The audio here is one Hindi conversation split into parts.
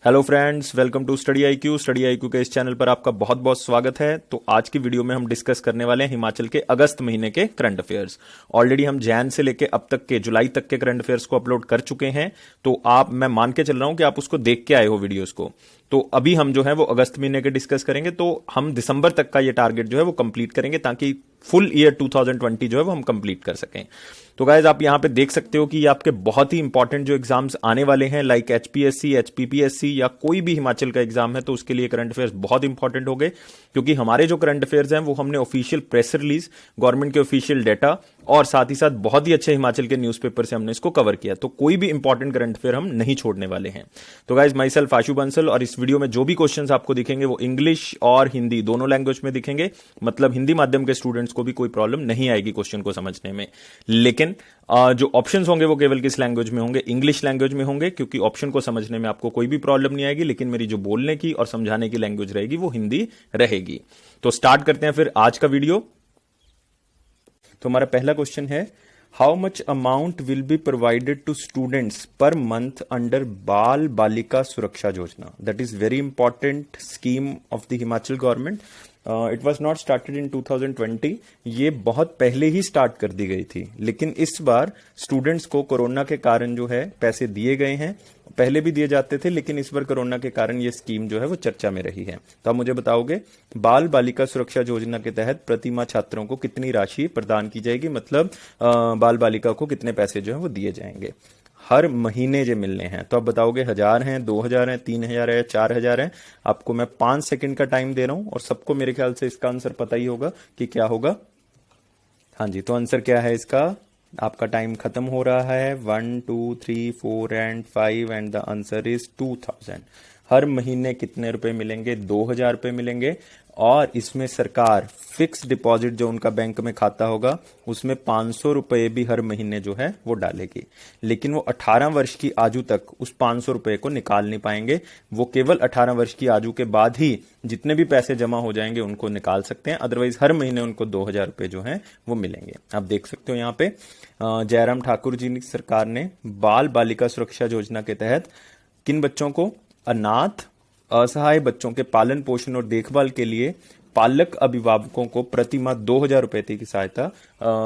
Hello friends, welcome to Study IQ. Study IQ के इस चैनल पर आपका बहुत बहुत स्वागत है। तो आज की वीडियो में हम डिस्कस करने वाले हैं हिमाचल के अगस्त महीने के करंट अफेयर्स। ऑलरेडी हम जैन से लेके अब तक के जुलाई तक के करंट अफेयर्स को अपलोड कर चुके हैं। तो मैं मान के चल रहा हूं कि आप उसको देख के आए हो वीडियोस को। तो अभी हम जो है वो अगस्त महीने के डिस्कस करेंगे। तो हम दिसंबर तक का ये टारगेट जो है वो कंप्लीट करेंगे ताकि फुल ईयर 2020 जो है वो हम कंप्लीट कर सकें। तो गाइज आप यहां पे देख सकते हो कि ये आपके बहुत ही इंपॉर्टेंट जो एग्जाम्स आने वाले हैं, लाइक एचपीएससी, एचपीपीएससी या कोई भी हिमाचल का एग्जाम है, तो उसके लिए करंट अफेयर्स बहुत इंपॉर्टेंट हो गए। क्योंकि हमारे जो करंट अफेयर्स हैं वो हमने ऑफिशियल प्रेस रिलीज, गवर्नमेंट के ऑफिशियल डेटा और साथ ही साथ बहुत ही अच्छे हिमाचल के न्यूज़पेपर से हमने इसको कवर किया। तो कोई भी इंपॉर्टेंट करंट अफेयर हम नहीं छोड़ने वाले हैं। तो गाइज माई सेल्फ आशु बंसल, और इस वीडियो में जो भी क्वेश्चंस आपको दिखेंगे वो इंग्लिश और हिंदी दोनों लैंग्वेज में दिखेंगे। मतलब हिंदी माध्यम के स्टूडेंट्स को भी कोई प्रॉब्लम नहीं आएगी क्वेश्चन को समझने में। लेकिन जो ऑप्शंस होंगे वो केवल किस लैंग्वेज में होंगे? इंग्लिश लैंग्वेज में होंगे, क्योंकि ऑप्शन को समझने में आपको कोई भी प्रॉब्लम नहीं आएगी। लेकिन मेरी जो बोलने की और समझाने की लैंग्वेज रहेगी वो हिंदी रहेगी। तो स्टार्ट करते हैं फिर आज का वीडियो। तो हमारा पहला क्वेश्चन है, how much amount will be provided to students per month under Bal Balika Suraksha Yojana? That is very important scheme of the Himachal government. It was not started in 2020। ये बहुत पहले ही स्टार्ट कर दी गई थी, लेकिन इस बार स्टूडेंट्स को कोरोना के कारण जो है पैसे दिए गए हैं। पहले भी दिए जाते थे, लेकिन इस बार कोरोना के कारण ये स्कीम जो है वो चर्चा में रही है। तो आप मुझे बताओगे, बाल बालिका सुरक्षा योजना के तहत प्रति माह छात्रों को कितनी राशि प्रदान की जाएगी? मतलब बाल बालिका को कितने पैसे जो है वो दिए जाएंगे हर महीने जो मिलने हैं? तो आप बताओगे 1000 हैं, 2000 हैं, 3000 है, 4000 है। आपको मैं 5 सेकंड का टाइम दे रहा हूं और सबको मेरे ख्याल से इसका आंसर पता ही होगा कि क्या होगा। हाँ जी, तो आंसर क्या है इसका? आपका टाइम खत्म हो रहा है। 1 2 3 4 and 5 and the answer is 2000। हर महीने कितने रुपए मिलेंगे? 2000 रुपए मिलेंगे। और इसमें सरकार फिक्स डिपॉजिट जो उनका बैंक में खाता होगा उसमें 500 रुपए भी हर महीने जो है वो डालेगी। लेकिन वो 18 वर्ष की आयु तक उस 500 रुपए को निकाल नहीं पाएंगे। वो केवल 18 वर्ष की आयु के बाद ही जितने भी पैसे जमा हो जाएंगे उनको निकाल सकते हैं। अदरवाइज हर महीने उनको 2000 रुपए जो है वो मिलेंगे। आप देख सकते हो यहाँ पे जयराम ठाकुर जी की सरकार ने बाल बालिका सुरक्षा योजना के तहत किन बच्चों को? अनाथ असहाय बच्चों के पालन पोषण और देखभाल के लिए पालक अभिभावकों को प्रति माह 2000 रुपए की सहायता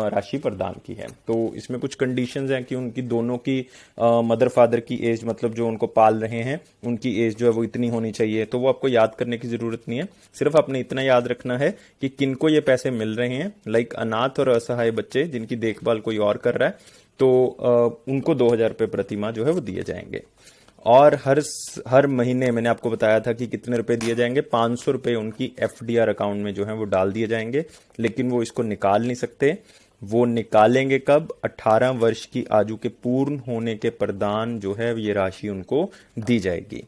राशि प्रदान की है। तो इसमें कुछ कंडीशंस हैं कि उनकी दोनों की मदर फादर की एज, मतलब जो उनको पाल रहे हैं उनकी एज जो है वो इतनी होनी चाहिए। तो वो आपको याद करने की जरूरत नहीं है, सिर्फ आपने इतना याद रखना है कि किनको ये पैसे मिल रहे हैं। लाइक अनाथ और असहाय बच्चे जिनकी देखभाल कोई और कर रहा है, तो उनको 2000 रुपए प्रति माह जो है वो दिए जाएंगे। और हर महीने मैंने आपको बताया था कि कितने रुपए दिए जाएंगे? 500 रुपए उनकी एफडीआर अकाउंट में जो है वो डाल दिए जाएंगे। लेकिन वो इसको निकाल नहीं सकते। वो निकालेंगे कब? 18 वर्ष की आयु के पूर्ण होने के प्रदान जो है ये राशि उनको दी जाएगी।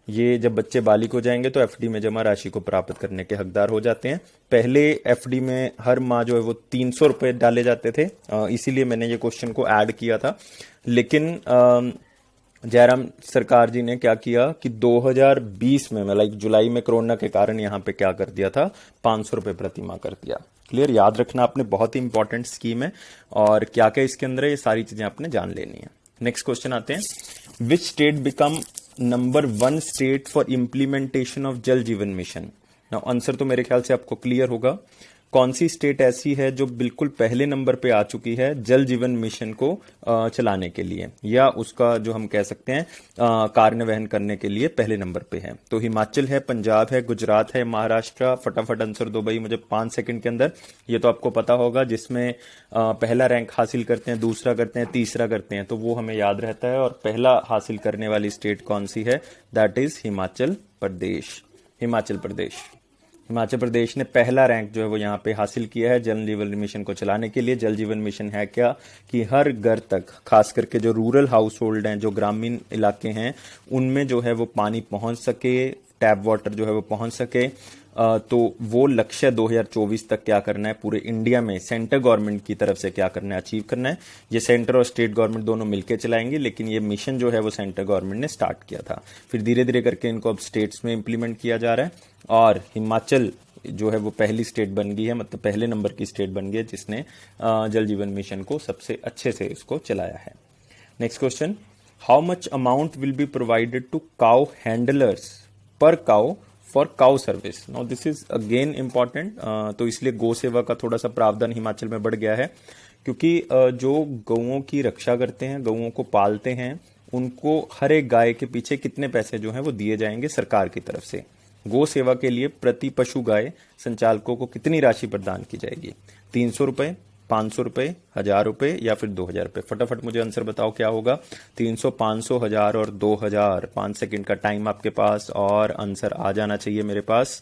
ये जब बच्चे बालिग हो जाएंगे तो एफडी में जमा राशि को प्राप्त करने के हकदार हो जाते हैं। पहले एफडी में हर माह जो है वो 300 रुपए डाले जाते थे, इसीलिए मैंने ये क्वेश्चन को ऐड किया था। लेकिन जयराम सरकार जी ने क्या किया कि 2020 में लाइक जुलाई में कोरोना के कारण यहाँ पे क्या कर दिया था? 500 रुपए प्रति माह कर दिया। क्लियर? याद रखना आपने, बहुत ही इंपॉर्टेंट स्कीम है और क्या क्या इसके अंदर है ये सारी चीजें आपने जान लेनी है। नेक्स्ट क्वेश्चन आते हैं, which state become number 1 state for implementation of जल जीवन मिशन? नाउ आंसर तो मेरे ख्याल से आपको क्लियर होगा। कौन सी स्टेट ऐसी है जो बिल्कुल पहले नंबर पे आ चुकी है जल जीवन मिशन को चलाने के लिए, या उसका जो हम कह सकते हैं कार्यान्वयन करने के लिए पहले नंबर पे है? तो हिमाचल है, पंजाब है, गुजरात है, महाराष्ट्र। फटाफट आंसर दो भाई मुझे 5 सेकंड के अंदर। ये तो आपको पता होगा, जिसमें पहला रैंक हासिल करते हैं, दूसरा करते हैं, तीसरा करते हैं, तो वो हमें याद रहता है। और पहला हासिल करने वाली स्टेट कौन सी है? That is Himachal Pradesh. हिमाचल प्रदेश हिमाचल प्रदेश ने पहला रैंक जो है वो यहाँ पे हासिल किया है जल जीवन मिशन को चलाने के लिए। जल जीवन मिशन है क्या कि हर घर तक, खास करके जो रूरल हाउस होल्ड हैं, जो ग्रामीण इलाके हैं, उनमें जो है वो पानी पहुंच सके, टैप वाटर जो है वो पहुंच सके। तो वो लक्ष्य 2024 तक क्या करना है पूरे इंडिया में सेंटर गवर्नमेंट की तरफ से क्या करना है, अचीव करना है। ये सेंटर और स्टेट गवर्नमेंट दोनों मिलकर चलाएंगे, लेकिन ये मिशन जो है वो सेंटर गवर्नमेंट ने स्टार्ट किया था। फिर धीरे धीरे करके इनको अब स्टेट्स में इंप्लीमेंट किया जा रहा है और हिमाचल जो है वो पहली स्टेट बन गई है, मतलब पहले नंबर की स्टेट बन गई है जिसने जल जीवन मिशन को सबसे अच्छे से इसको चलाया है। Next question, how much amount will be provided to cow handlers per cow for cow service. Now this is again important, तो इसलिए गौ सेवा का थोड़ा सा प्रावधान हिमाचल में बढ़ गया है, क्योंकि जो गौओं की रक्षा करते हैं, गौओं को पालते हैं, उनको हर एक गाय के पीछे कितने पैसे जो हैं वो दिए जाएंगे सरकार की तरफ से। गौ सेवा के लिए प्रति पशु गाय संचालकों को कितनी राशि प्रदान की जाएगी? 300 रुपए, 500 रुपए, 1000 रुपए या फिर 2000 रुपए? फटाफट मुझे आंसर बताओ क्या होगा। 300, 500, 1000 और 2000। 5 सेकंड का टाइम आपके पास और आंसर आ जाना चाहिए मेरे पास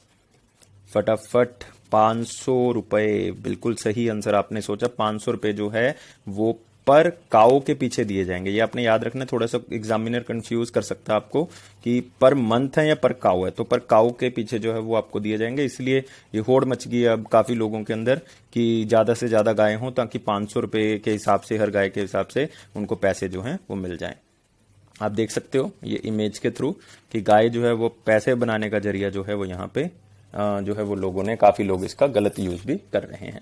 फटाफट। 500 रुपए बिल्कुल सही आंसर आपने सोचा। 500 रुपए जो है वो पर काऊ के पीछे दिए जाएंगे। ये आपने याद रखना, थोड़ा सा एग्जामिनर कंफ्यूज कर सकता है आपको कि पर मंथ है या पर काऊ है। तो पर काऊ के पीछे जो है वो आपको दिए जाएंगे, इसलिए ये होड़ मच गई है अब काफी लोगों के अंदर कि ज्यादा से ज्यादा गाय हों ताकि 500 रुपए के हिसाब से, हर गाय के हिसाब से उनको पैसे जो हैं वो मिल जाएं। आप देख सकते हो ये इमेज के थ्रू कि गाय जो है वो पैसे बनाने का जरिया जो है वो यहाँ पे जो है वो लोगों ने, काफी लोग इसका गलत यूज भी कर रहे हैं।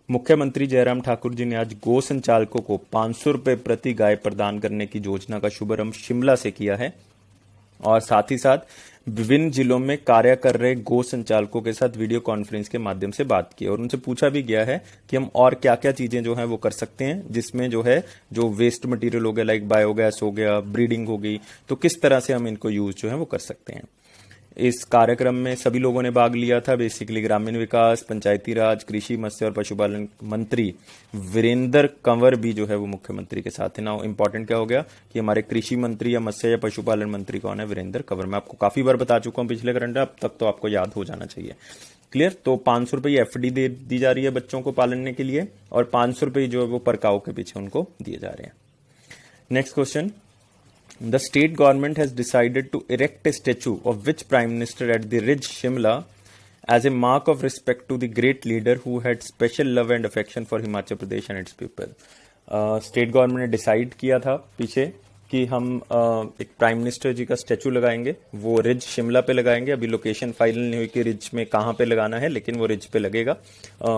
मुख्यमंत्री जयराम ठाकुर जी ने आज गो संचालकों को 500 रुपए प्रति गाय प्रदान करने की योजना का शुभारंभ शिमला से किया है और साथ ही साथ विभिन्न जिलों में कार्य कर रहे गो संचालकों के साथ वीडियो कॉन्फ्रेंस के माध्यम से बात की और उनसे पूछा भी गया है कि हम और क्या क्या चीजें जो है वो कर सकते हैं, जिसमें जो है जो वेस्ट मटेरियल हो गया, लाइक बायोगैस हो गया, ब्रीडिंग हो गई, तो किस तरह से हम इनको यूज जो है वो कर सकते हैं। इस कार्यक्रम में सभी लोगों ने भाग लिया था। बेसिकली ग्रामीण विकास, पंचायती राज, कृषि, मत्स्य और पशुपालन मंत्री वीरेंद्र कंवर भी जो है वो मुख्यमंत्री के साथ है। ना इंपॉर्टेंट क्या हो गया कि हमारे कृषि मंत्री या मत्स्य या पशुपालन मंत्री कौन है? वीरेंद्र कंवर। मैं आपको काफी बार बता चुका हूं पिछले करंट, अब तक तो आपको याद हो जाना चाहिए। क्लियर? तो 500 रुपये एफडी दे दी जा रही है बच्चों को पालने के लिए और 500 रुपये जो है वो पर काऊ के पीछे उनको दिए जा रहे हैं। Next question, the state government has decided to erect a statue of which prime minister at the Ridge, Shimla, as a mark of respect to the great leader who had special love and affection for Himachal Pradesh and its people. State government ने डिसाइड किया था पीछे कि हम एक प्राइम मिनिस्टर जी का स्टैचू लगाएंगे, वो रिज शिमला पे लगाएंगे। अभी लोकेशन फाइनल नहीं हुई कि रिज में कहाँ पे लगाना है, लेकिन वो रिज पे लगेगा,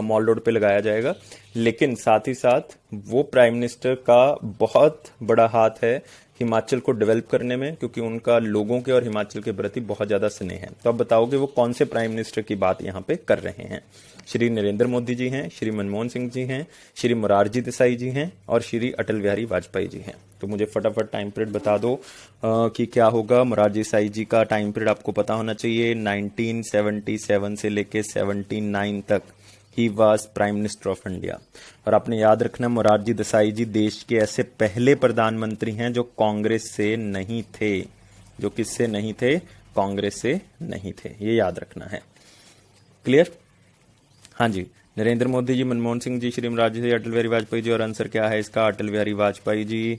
मॉल रोड पे लगाया जाएगा। लेकिन साथ ही साथ वो प्राइम मिनिस्टर का बहुत बड़ा हाथ है हिमाचल को डेवलप करने में, क्योंकि उनका लोगों के और हिमाचल के प्रति बहुत ज्यादा स्नेह है। तो अब बताओगे वो कौन से प्राइम मिनिस्टर की बात यहाँ पे कर रहे हैं? श्री नरेंद्र मोदी जी हैं, श्री मनमोहन सिंह जी हैं, श्री मोरारजी देसाई जी हैं और श्री अटल बिहारी वाजपेयी जी हैं। तो मुझे फटाफट टाइम पीरियड बता दो कि क्या होगा। मोरारजी देसाई जी का टाइम पीरियड आपको पता होना चाहिए, 1977 से लेके 79 तक he was prime minister of India. और आपने याद रखना, मोरारजी देसाई जी देश के ऐसे पहले प्रधानमंत्री हैं जो कांग्रेस से नहीं थे। जो किससे नहीं थे? कांग्रेस से नहीं थे, ये याद रखना है। क्लियर? हाँ जी, नरेंद्र मोदी जी, मनमोहन सिंह जी, श्री मोरारजी जी, अटल बिहारी वाजपेयी जी। और आंसर क्या है इसका? अटल बिहारी वाजपेयी जी।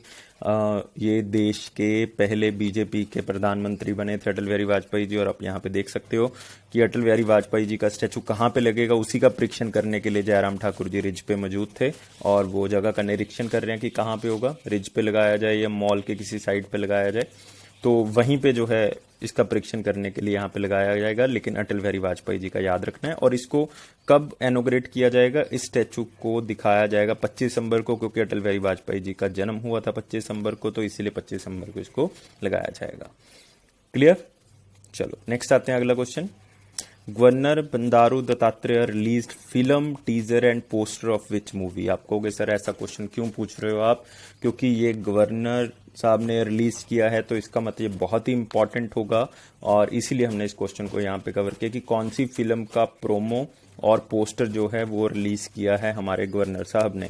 ये देश के पहले बीजेपी के प्रधानमंत्री बने थे अटल बिहारी वाजपेयी जी। और आप यहाँ पे देख सकते हो कि अटल बिहारी वाजपेयी जी का स्टैचू कहाँ पे लगेगा, उसी का परीक्षण करने के लिए जयराम ठाकुर जी रिज पे मौजूद थे और वो जगह का निरीक्षण कर रहे हैं कि कहाँ पे होगा, रिज पे लगाया जाए या मॉल के किसी साइड पे लगाया जाए। तो वहीं पे जो है इसका परीक्षण करने के लिए यहाँ पे लगाया जाएगा। लेकिन अटल बिहारी वाजपेयी जी का याद रखना है। और इसको कब इनॉग्रेट किया जाएगा? इस स्टैचू को दिखाया जाएगा 25 दिसंबर को, क्योंकि अटल बिहारी वाजपेयी जी का जन्म हुआ था 25 दिसंबर को, तो इसीलिए 25 दिसंबर को इसको लगाया जाएगा। क्लियर? चलो नेक्स्ट आते हैं अगला question. Governor Bandaru Dattatreya released film, teaser and poster of which movie? आप कहोगे सर ऐसा क्वेश्चन क्यों पूछ रहे हो आप? क्योंकि ये गवर्नर साहब ने रिलीज किया है, तो इसका मतलब ये बहुत ही इंपॉर्टेंट होगा और इसीलिए हमने इस क्वेश्चन को यहाँ पे कवर किया कि कौन सी फिल्म का प्रोमो और पोस्टर जो है वो रिलीज किया है हमारे गवर्नर साहब ने।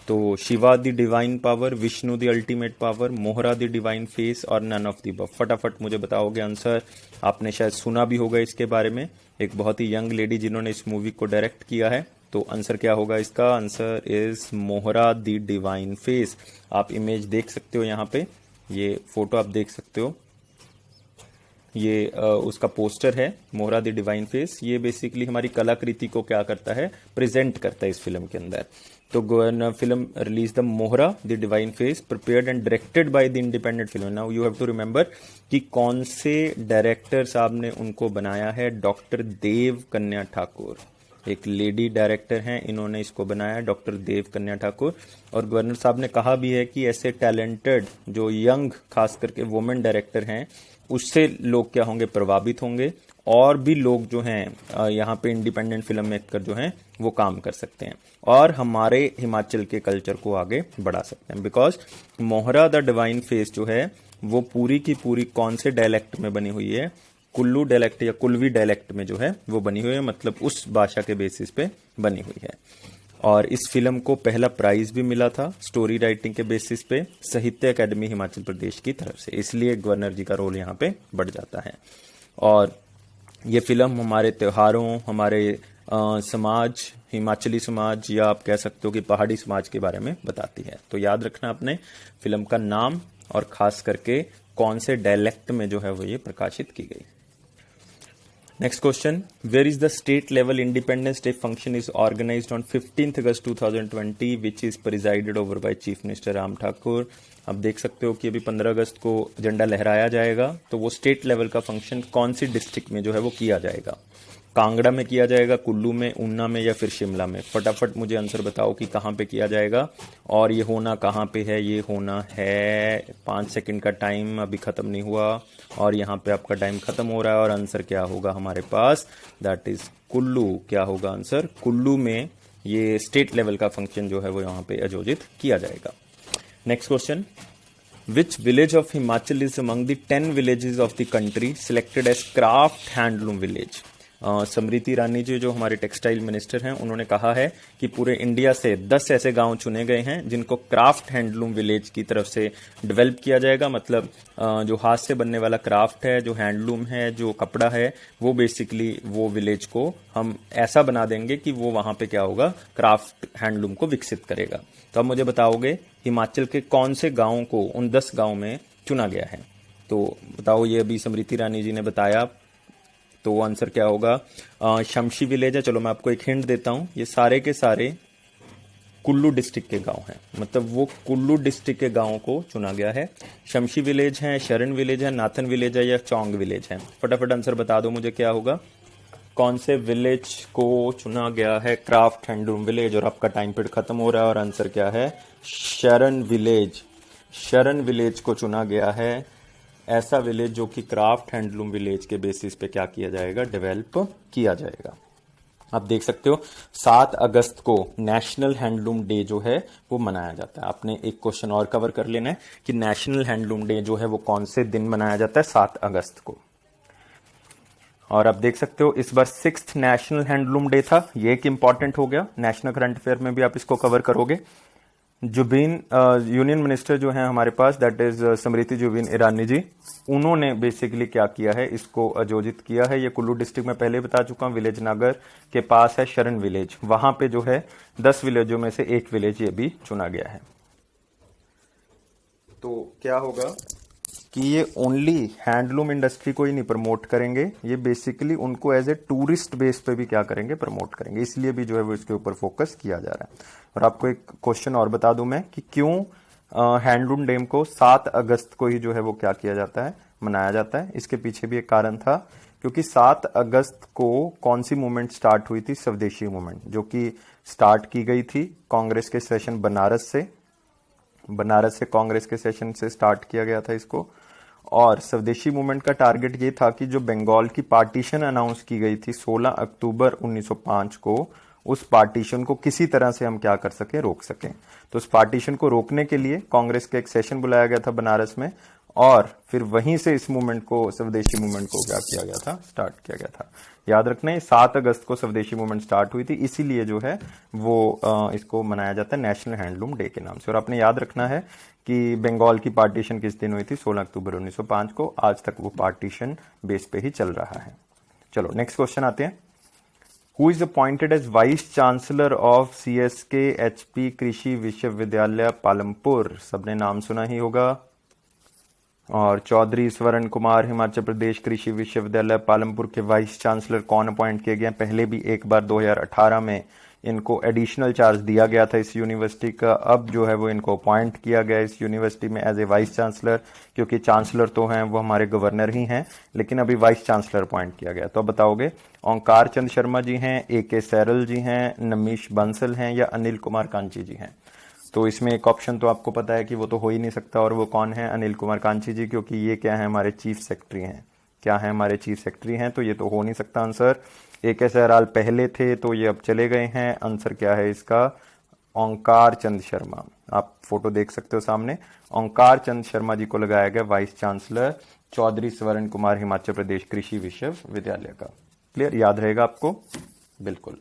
तो Shiva the divine power, Vishnu the ultimate power, Mohra the divine face और नन ऑफ द अबव। फटाफट मुझे बताओगे आंसर। आपने शायद सुना भी होगा इसके बारे में, एक बहुत ही यंग लेडी जिन्होंने इस मूवी को डायरेक्ट किया है। तो आंसर क्या होगा इसका? Answer is Mohra the divine face. आप इमेज देख सकते हो यहाँ पे, ये फोटो आप देख सकते हो, ये उसका पोस्टर है, मोहरा द डिवाइन फेस। ये बेसिकली हमारी कलाकृति को क्या करता है? प्रेजेंट करता है इस फिल्म के अंदर। तो film release the Mohra the divine face, prepared and directed by the independent film. Now you have to remember कि कौन से डायरेक्टर साहब ने उनको बनाया है? डॉक्टर देव कन्या ठाकुर। एक लेडी डायरेक्टर हैं, इन्होंने इसको बनाया, डॉक्टर देव कन्या ठाकुर। और गवर्नर साहब ने कहा भी है कि ऐसे टैलेंटेड जो यंग खास करके वुमेन डायरेक्टर हैं उससे लोग क्या होंगे, प्रभावित होंगे, और भी लोग जो हैं यहाँ पे इंडिपेंडेंट फिल्म मेकर जो हैं वो काम कर सकते हैं और हमारे हिमाचल के कल्चर को आगे बढ़ा सकते हैं। Because Mohra the divine face जो है वो पूरी की पूरी कौन से डायलेक्ट में बनी हुई है, कुल्लू डायलेक्ट या कुल्वी डायलेक्ट में जो है वो बनी हुई है, मतलब उस भाषा के बेसिस पे बनी हुई है। और इस फिल्म को पहला प्राइज भी मिला था स्टोरी राइटिंग के बेसिस पे साहित्य अकेडमी हिमाचल प्रदेश की तरफ से, इसलिए गवर्नर जी का रोल यहाँ पे बढ़ जाता है। और ये फिल्म हमारे त्योहारों, हमारे समाज, हिमाचली समाज या आप कह सकते हो कि पहाड़ी समाज के बारे में बताती है। तो याद रखना अपने फिल्म का नाम और खास करके कौन से डायलेक्ट में जो है वो ये प्रकाशित की गई। Next question, where is the state level independence day function is organized on 15 August 2020 which is presided over by chief minister Ram Thakur. आप देख सकते हो कि अभी 15 अगस्त को झंडा लहराया जाएगा, तो वो स्टेट लेवल का फंक्शन कौन सी डिस्ट्रिक्ट में जो है वो किया जाएगा, कांगड़ा में किया जाएगा, कुल्लू में, ऊना में या फिर शिमला में। फटाफट मुझे आंसर बताओ कि कहाँ पे किया जाएगा और ये होना कहाँ पे है। ये होना है 5 सेकंड का टाइम अभी खत्म नहीं हुआ और यहाँ पे आपका टाइम खत्म हो रहा है और आंसर क्या होगा हमारे पास, दैट इज कुल्लू। क्या होगा आंसर, कुल्लू में ये स्टेट लेवल का फंक्शन जो है वो यहाँ पे आयोजित किया जाएगा। Next question, which village of Himachal is among the 10 villages of the country selected as craft handloom village. Smriti Irani ji जो हमारे टेक्सटाइल मिनिस्टर हैं उन्होंने कहा है कि पूरे इंडिया से 10 ऐसे गांव चुने गए हैं जिनको क्राफ्ट हैंडलूम विलेज की तरफ से डेवलप किया जाएगा। मतलब जो हाथ से बनने वाला क्राफ्ट है, जो हैंडलूम है, जो कपड़ा है, वो बेसिकली वो विलेज को हम ऐसा बना देंगे कि वो वहां पे क्या होगा, क्राफ्ट हैंडलूम को विकसित करेगा। तो अब मुझे बताओगे हिमाचल के कौन से गाँव को उन 10 गाँव में चुना गया है। तो बताओ, ये अभी स्मृति ईरानी जी ने बताया, तो आंसर क्या होगा, शमशी विलेज है। चलो मैं आपको एक हिंट देता हूं, ये सारे के सारे कुल्लू डिस्ट्रिक्ट के गांव हैं, मतलब वो कुल्लू डिस्ट्रिक्ट के गांवों को चुना गया है। शमशी विलेज है, शरण विलेज है, नाथन विलेज है या चौंग विलेज है। फटाफट आंसर बता दो मुझे, क्या होगा, कौन से विलेज को चुना गया है क्राफ्ट हैंडलूम विलेज। और आपका टाइम पीरियड खत्म हो रहा है और आंसर क्या है, शरण विलेज। शरण विलेज को चुना गया है, ऐसा विलेज जो कि क्राफ्ट हैंडलूम विलेज के बेसिस पे क्या किया जाएगा, डेवलप किया जाएगा। आप देख सकते हो 7 अगस्त को नेशनल हैंडलूम डे जो है वो मनाया जाता है। आपने एक क्वेश्चन और कवर कर लेना है कि नेशनल हैंडलूम डे जो है वो कौन से दिन मनाया जाता है, 7 अगस्त को। और आप देख सकते हो इस बार 6th नेशनल हैंडलूम डे था, ये एक इंपॉर्टेंट हो गया, नेशनल करंट अफेयर में भी आप इसको कवर करोगे। जुबिन यूनियन मिनिस्टर जो है हमारे पास, दैट इज स्मृति जुबिन ईरानी जी, उन्होंने बेसिकली क्या किया है, इसको आयोजित किया है। ये कुल्लू डिस्ट्रिक्ट में पहले बता चुका हूं, विलेज नगर के पास है शरण विलेज, वहां पे जो है 10 विलेजों में से एक विलेज ये भी चुना गया है। तो क्या होगा कि ये ओनली हैंडलूम इंडस्ट्री को ही नहीं प्रमोट करेंगे, ये बेसिकली उनको एज ए टूरिस्ट बेस पे भी क्या करेंगे, प्रमोट करेंगे, इसलिए भी जो है वो इसके ऊपर फोकस किया जा रहा है। और आपको एक क्वेश्चन और बता दूं मैं कि क्यों हैंडलूम डे को 7 अगस्त को ही जो है वो क्या किया जाता है, मनाया जाता है। इसके पीछे भी एक कारण था, क्योंकि 7 अगस्त को कौन सी मूवमेंट स्टार्ट हुई थी, स्वदेशी मूवमेंट, जो कि स्टार्ट की गई थी कांग्रेस के सेशन बनारस से कांग्रेस के सेशन से स्टार्ट किया गया था इसको। और स्वदेशी मूवमेंट का टारगेट ये था कि जो बंगाल की पार्टीशन अनाउंस की गई थी 16 अक्टूबर 1905 को, उस पार्टीशन को किसी तरह से हम क्या कर सके, रोक सकें। तो उस पार्टीशन को रोकने के लिए कांग्रेस का एक सेशन बुलाया गया था बनारस में, और फिर वहीं से इस मूवमेंट को, स्वदेशी मूवमेंट को क्या किया गया था, स्टार्ट किया गया था। याद रखना है 7 अगस्त को स्वदेशी मूवमेंट स्टार्ट हुई थी, इसीलिए जो है वो इसको मनाया जाता है नेशनल हैंडलूम डे के नाम से। और आपने याद रखना है कि बंगाल की पार्टीशन किस दिन हुई थी, 16 अक्टूबर 1905 को। आज तक वो पार्टीशन बेस पे ही चल रहा है। चलो नेक्स्ट क्वेश्चन आते हैं। Who is appointed as vice chancellor of CSK HP कृषि विश्वविद्यालय पालमपुर। सबने नाम सुना ही होगा। और चौधरी स्वर्ण कुमार हिमाचल प्रदेश कृषि विश्वविद्यालय पालमपुर के वाइस चांसलर कौन अपॉइंट किए गए? पहले भी एक बार 2018 में इनको एडिशनल चार्ज दिया गया था इस यूनिवर्सिटी का, अब जो है वो इनको अपॉइंट किया गया इस यूनिवर्सिटी में एज ए वाइस चांसलर, क्योंकि चांसलर तो हैं वो हमारे गवर्नर ही हैं, लेकिन अभी वाइस चांसलर अपॉइंट किया गया। तो अब बताओगे ओंकार चंद शर्मा जी हैं, AK सैरल जी हैं, नमीश बंसल हैं, या अनिल कुमार कांची जी हैं। तो इसमें एक ऑप्शन तो आपको पता है कि वो तो हो ही नहीं सकता, और वो कौन है? अनिल कुमार कांची जी, क्योंकि ये क्या है? हमारे चीफ सेक्रेटरी हैं। क्या है? हमारे चीफ सेक्रेटरी हैं, तो ये तो हो नहीं सकता आंसर। AK सैराल पहले थे तो ये अब चले गए हैं। आंसर क्या है इसका? ओंकार चंद शर्मा। आप फोटो देख सकते हो सामने, ओंकार चंद शर्मा जी को लगाया गया वाइस चांसलर चौधरी स्वर्ण कुमार हिमाचल प्रदेश कृषि विश्वविद्यालय का। क्लियर? याद रहेगा आपको? बिल्कुल।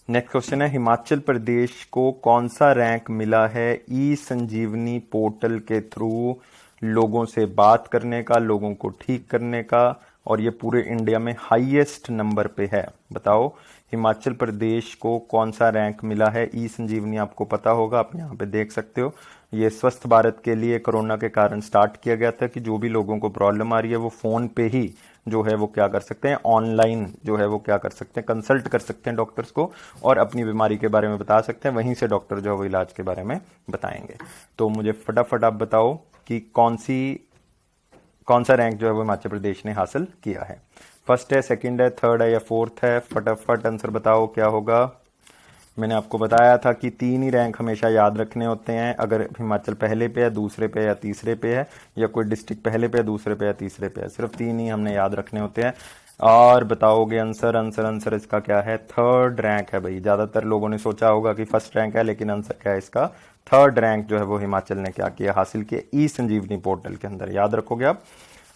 नेक्स्ट क्वेश्चन है, हिमाचल प्रदेश को कौन सा रैंक मिला है ई संजीवनी पोर्टल के थ्रू लोगों से बात करने का, लोगों को ठीक करने का, और ये पूरे इंडिया में हाईएस्ट नंबर पे है। बताओ हिमाचल प्रदेश को कौन सा रैंक मिला है? ई संजीवनी आपको पता होगा, आप यहाँ पे देख सकते हो। ये स्वस्थ भारत के लिए कोरोना के कारण स्टार्ट किया गया था कि जो भी लोगों को प्रॉब्लम आ रही है वो फोन पे ही जो है वो क्या कर सकते हैं, ऑनलाइन जो है वो क्या कर सकते हैं, कंसल्ट कर सकते हैं डॉक्टर्स को, और अपनी बीमारी के बारे में बता सकते हैं। वहीं से डॉक्टर जो है वो इलाज के बारे में बताएंगे। तो मुझे फटाफट आप बताओ कि कौन सा रैंक जो है वो हिमाचल प्रदेश ने हासिल किया है। फर्स्ट है, सेकंड है, थर्ड है, या फोर्थ है? फटाफट आंसर बताओ क्या होगा। मैंने आपको बताया था कि 3 ही रैंक हमेशा याद रखने होते हैं। अगर हिमाचल पहले पे है, दूसरे पे या तीसरे पे है, या कोई डिस्ट्रिक्ट पहले पे है, दूसरे पे या तीसरे पे है, सिर्फ 3 ही हमने याद रखने होते हैं। और बताओगे आंसर इसका क्या है? थर्ड रैंक है भाई। ज्यादातर लोगों ने सोचा होगा कि फर्स्ट रैंक है, लेकिन आंसर क्या है इसका? थर्ड रैंक जो है वो हिमाचल ने क्या किया, हासिल किया ई संजीवनी पोर्टल के अंदर। याद रखोगे आप।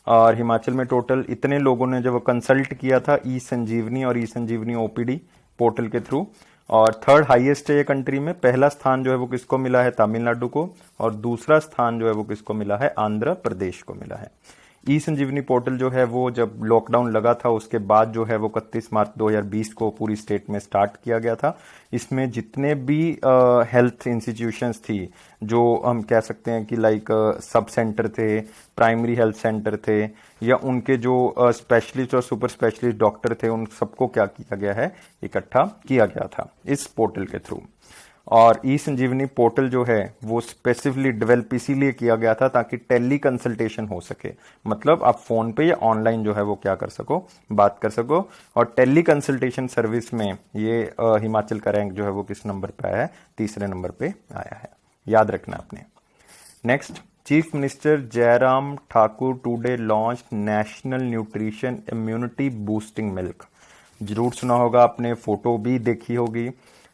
और हिमाचल में टोटल इतने लोगों ने जब कंसल्ट किया था ई संजीवनी और ई संजीवनी OPD पोर्टल के थ्रू, और थर्ड हाईएस्ट है ये कंट्री में। पहला स्थान जो है वो किसको मिला है? तमिलनाडु को, और दूसरा स्थान जो है वो किसको मिला है? आंध्र प्रदेश को मिला है। ई संजीवनी पोर्टल जो है वो जब लॉकडाउन लगा था उसके बाद जो है वो 31 मार्च 2020 को पूरी स्टेट में स्टार्ट किया गया था। इसमें जितने भी हेल्थ इंस्टीट्यूशंस थी, जो हम कह सकते हैं कि लाइक सब सेंटर थे, प्राइमरी हेल्थ सेंटर थे, या उनके जो स्पेशलिस्ट और सुपर स्पेशलिस्ट डॉक्टर थे, उन सबको क्या किया गया है? इकट्ठा किया गया था इस पोर्टल के थ्रू। और ई संजीवनी पोर्टल जो है वो स्पेसिफिकली डेवलप इसीलिए किया गया था ताकि टेली कंसल्टेशन हो सके। मतलब आप फोन पे या ऑनलाइन जो है वो क्या कर सको, बात कर सको। और टेली कंसल्टेशन सर्विस में ये हिमाचल का रैंक जो है वो किस नंबर पे आया है? तीसरे नंबर पे आया है। याद रखना आपने। Next, chief minister Jairam Thakur today launch national nutrition immunity boosting milk. जरूर सुना होगा आपने, फोटो भी देखी होगी,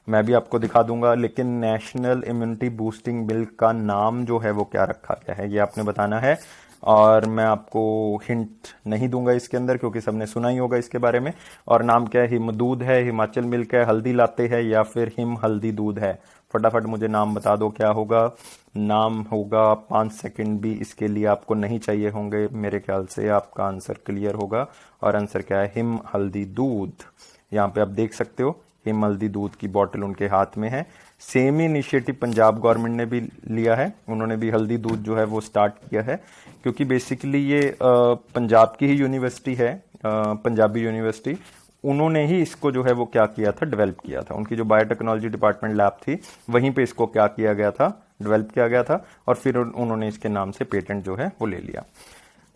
मैं भी आपको दिखा दूंगा। लेकिन नेशनल इम्यूनिटी बूस्टिंग मिल्क का नाम जो है वो क्या रखा गया है ये आपने बताना है। और मैं आपको हिंट नहीं दूंगा इसके अंदर, क्योंकि सबने सुना ही होगा इसके बारे में। और नाम क्या है? हिम दूध है, हिमाचल मिल्क है, हल्दी लाते है, या फिर हिम हल्दी दूध है। फटाफट मुझे नाम बता दो क्या होगा। नाम होगा, 5 सेकंड भी इसके लिए आपको नहीं चाहिए होंगे मेरे ख्याल से, आपका आंसर क्लियर होगा। और आंसर क्या है? हिम हल्दी दूध। यहाँ पे आप देख सकते हो हिम हल्दी दूध की बोतल उनके हाथ में है। सेम इनिशिएटिव पंजाब गवर्नमेंट ने भी लिया है, उन्होंने भी हल्दी दूध जो है वो स्टार्ट किया है, क्योंकि बेसिकली ये पंजाब की ही यूनिवर्सिटी है, पंजाबी यूनिवर्सिटी। उन्होंने ही इसको जो है वो क्या किया था? डेवलप किया था। उनकी जो बायोटेक्नोलॉजी डिपार्टमेंट लैब थी वहीं पे इसको क्या किया गया था? डेवलप किया गया था। और फिर उन्होंने इसके नाम से पेटेंट जो है वो ले लिया।